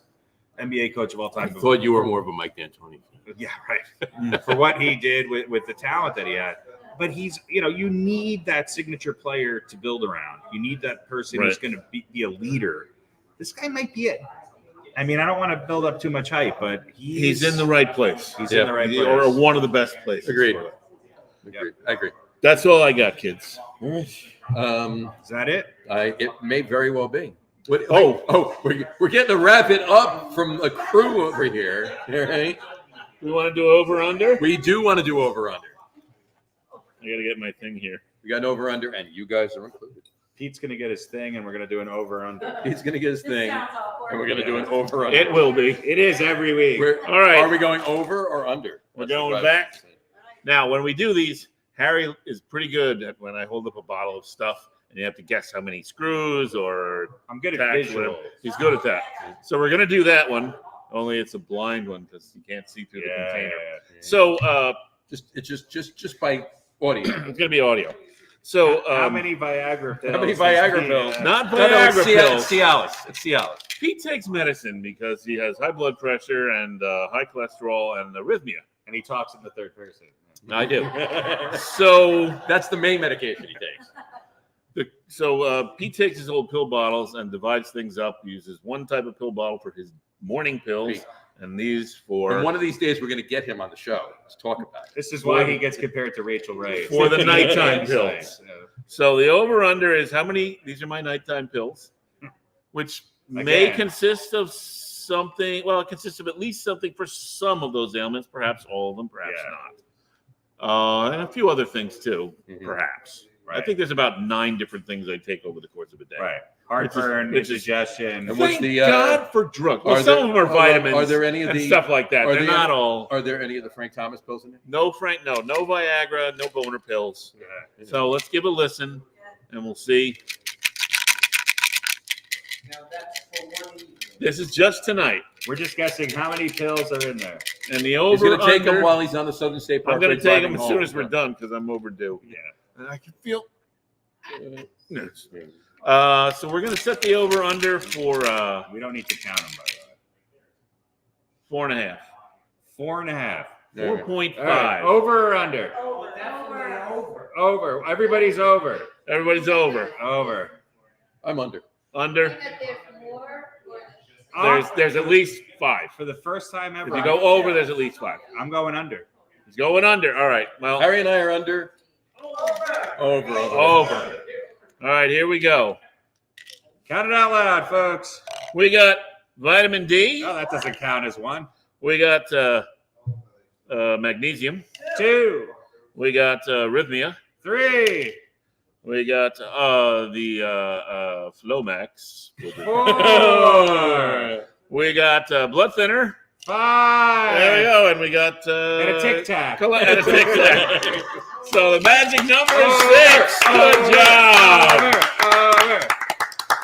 NBA coach of all time. I thought you were more of a Mike D'Antoni. Yeah, right. For what he did with the talent that he had. But he's, you need that signature player to build around. You need that person who's going to be a leader. This guy might be it. I mean, I don't want to build up too much hype, but he's in the right place. He's in the right place. Or one of the best places. Agreed. I agree. That's all I got, kids. Is that it? It may very well be. We're getting to wrap it up from a crew over here. All right. We want to do over-under? We do want to do over-under. I got to get my thing here. We got an over-under, and you guys are included. Pete's going to get his thing, and we're going to do an over-under. Pete's going to get his thing, and we're going to do an over-under. It will be. It is every week. All right. Are we going over or under? We're going back. Now, when we do these, Harry is pretty good at when I hold up a bottle of stuff, and you have to guess how many screws or I'm good at visual. He's good at that. So we're going to do that one, only it's a blind one because you can't see through the container. Yeah. So just by audio. It's going to be audio. So how many Viagra pills? How many Viagra pills? Not Viagra pills. It's Cialis. Pete takes medicine because he has high blood pressure and high cholesterol and arrhythmia. And he talks in the third person. I do. So that's the main medication he takes. Pete takes his old pill bottles and divides things up. He uses one type of pill bottle for his morning pills. And these for... And one of these days, we're going to get him on the show to talk about it. This is why he gets compared to Rachel Ray. For the nighttime pills. So the over-under is how many... These are my nighttime pills, which may consist of something... Well, it consists of at least something for some of those ailments. Perhaps all of them, perhaps not. And a few other things, too, perhaps. Right. I think there's about 9 different things I take over the course of a day. Right. Heartburn, indigestion. And what's the God for drugs? Well, some of them are vitamins. Are there any of the stuff like that? They're not all. Are there any of the Frank Thomas pills in there? No Viagra, no boner pills. Yeah. So let's give a listen, and we'll see. Now that's for 1 evening. This is just tonight. We're just guessing how many pills are in there. And the over. He's going to take him while he's on the Southern State Park. I'm going to take him as soon as we're done because I'm overdue. Yeah. And I can feel. So we're going to set the over-under for... we don't need to count them, by the way. 4.5. 4.5. 4.5. Right. Over or under? Over. Everybody's over. Everybody's over. Over. I'm under. Under. There's at least 5. For the first time ever. If you go over, there's at least 5. I'm going under. He's going under. All right. Well, Harry and I are under. Over. All right, here we go. Count it out loud, folks. We got vitamin D. Oh, that doesn't count as 1. We got magnesium. 2. We got arrhythmia. 3. We got the Flomax. 4. We got blood thinner. 5. There we go, and we got and a Tic Tac. And a Tic Tac. So the magic number is 6. Good job. Over.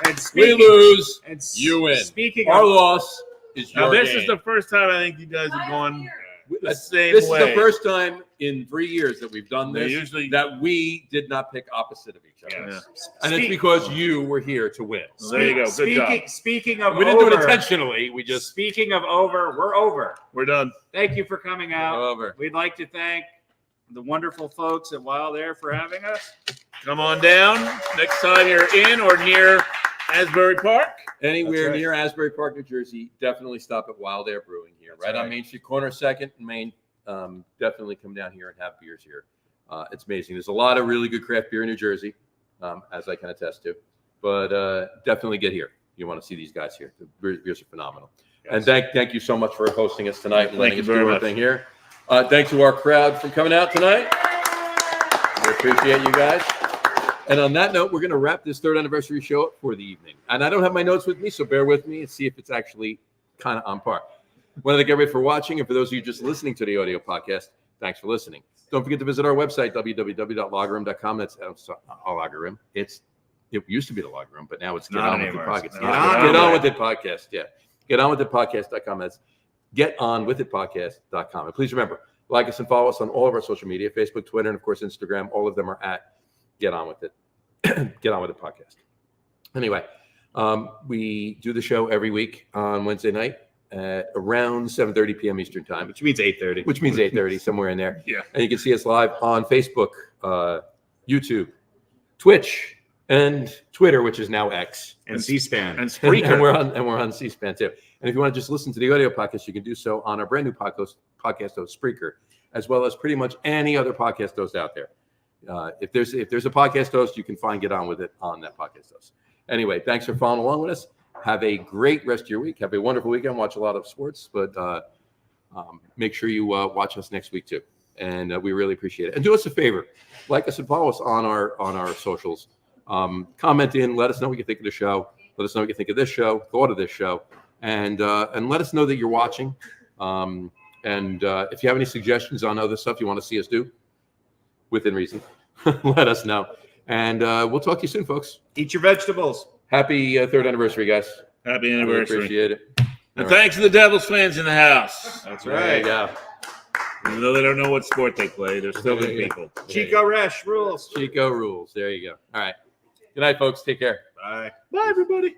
And we lose. And you win. Speaking our of, loss is your now. This game. is the first time I think you guys have gone the same This way. is the first time in 3 years that we've done They this usually- that we did not pick opposite of each other. Yeah. And it's because you were here to win. Well, there you go. Good job. Speaking of We didn't do it over, intentionally. We just Speaking of over, we're over. We're done. Thank you for coming out. over. We'd like to thank the wonderful folks at Wild Air for having us. Come on down. Next time you're in or near Asbury Park. Anywhere That's right. near Asbury Park, New Jersey, definitely stop at Wild Air Brewing here, right on Main Street corner, 2nd and Main. Definitely come down here and have beers here. It's amazing. There's a lot of really good craft beer in New Jersey, as I can attest to. But definitely get here. You want to see these guys here. The beers are phenomenal. Yes. And thank you so much for hosting us tonight and Thank letting you us very do our much. thing here. Thanks to our crowd for coming out tonight. We appreciate you guys. And on that note, we're going to wrap this 3rd anniversary show up for the evening. And I don't have my notes with me, so bear with me and see if it's actually kind of on par. I want to thank everybody for watching. And for those of you just listening to the audio podcast, thanks for listening. Don't forget to visit our website, www.loggerroom.com. That's Loggerroom. It used to be the Logger Room, but now it's Get Not On With It anymore. Podcast. Get Get On On With With It Podcast. Yeah. GetOnWithItPodcast.com. That's GetOnWithItPodcast.com. And please remember, like us and follow us on all of our social media, Facebook, Twitter, and of course, Instagram. All of them are at Get On With It. Get On With It Podcast. Anyway, we do the show every week on Wednesday night at around 7:30 p.m. Eastern Time, Which means 8:30. which means 8:30, somewhere in there. Yeah. And you can see us live on Facebook, YouTube, Twitch, and Twitter, which is now X. And C-SPAN. And Spreaker. and we're on C-SPAN too. And if you want to just listen to the audio podcast, you can do so on our brand new podcast host Spreaker, as well as pretty much any other podcast host out there. If there's a podcast host, you can find Get On With It on that podcast host. Anyway, thanks for following along with us. Have a great rest of your week. Have a wonderful weekend. Watch a lot of sports, but make sure you watch us next week too. And we really appreciate it. And do us a favor, like us and follow us on our socials. Comment in, let us know what you think of the show. Let us know what you think of this show, thought of this show, and let us know that you're watching. And if you have any suggestions on other stuff you want to see us do, within reason, let us know. And we'll talk to you soon, folks. Eat your vegetables. Happy 3rd anniversary, guys. Happy I really anniversary. appreciate it. And thanks to the Devils fans in the house. That's There you right. go. Even though they don't know what sport they play, they're still good people. Chico Resch rules. Chico rules. There you go. All right. Good night, folks. Take care. Bye. Bye, everybody.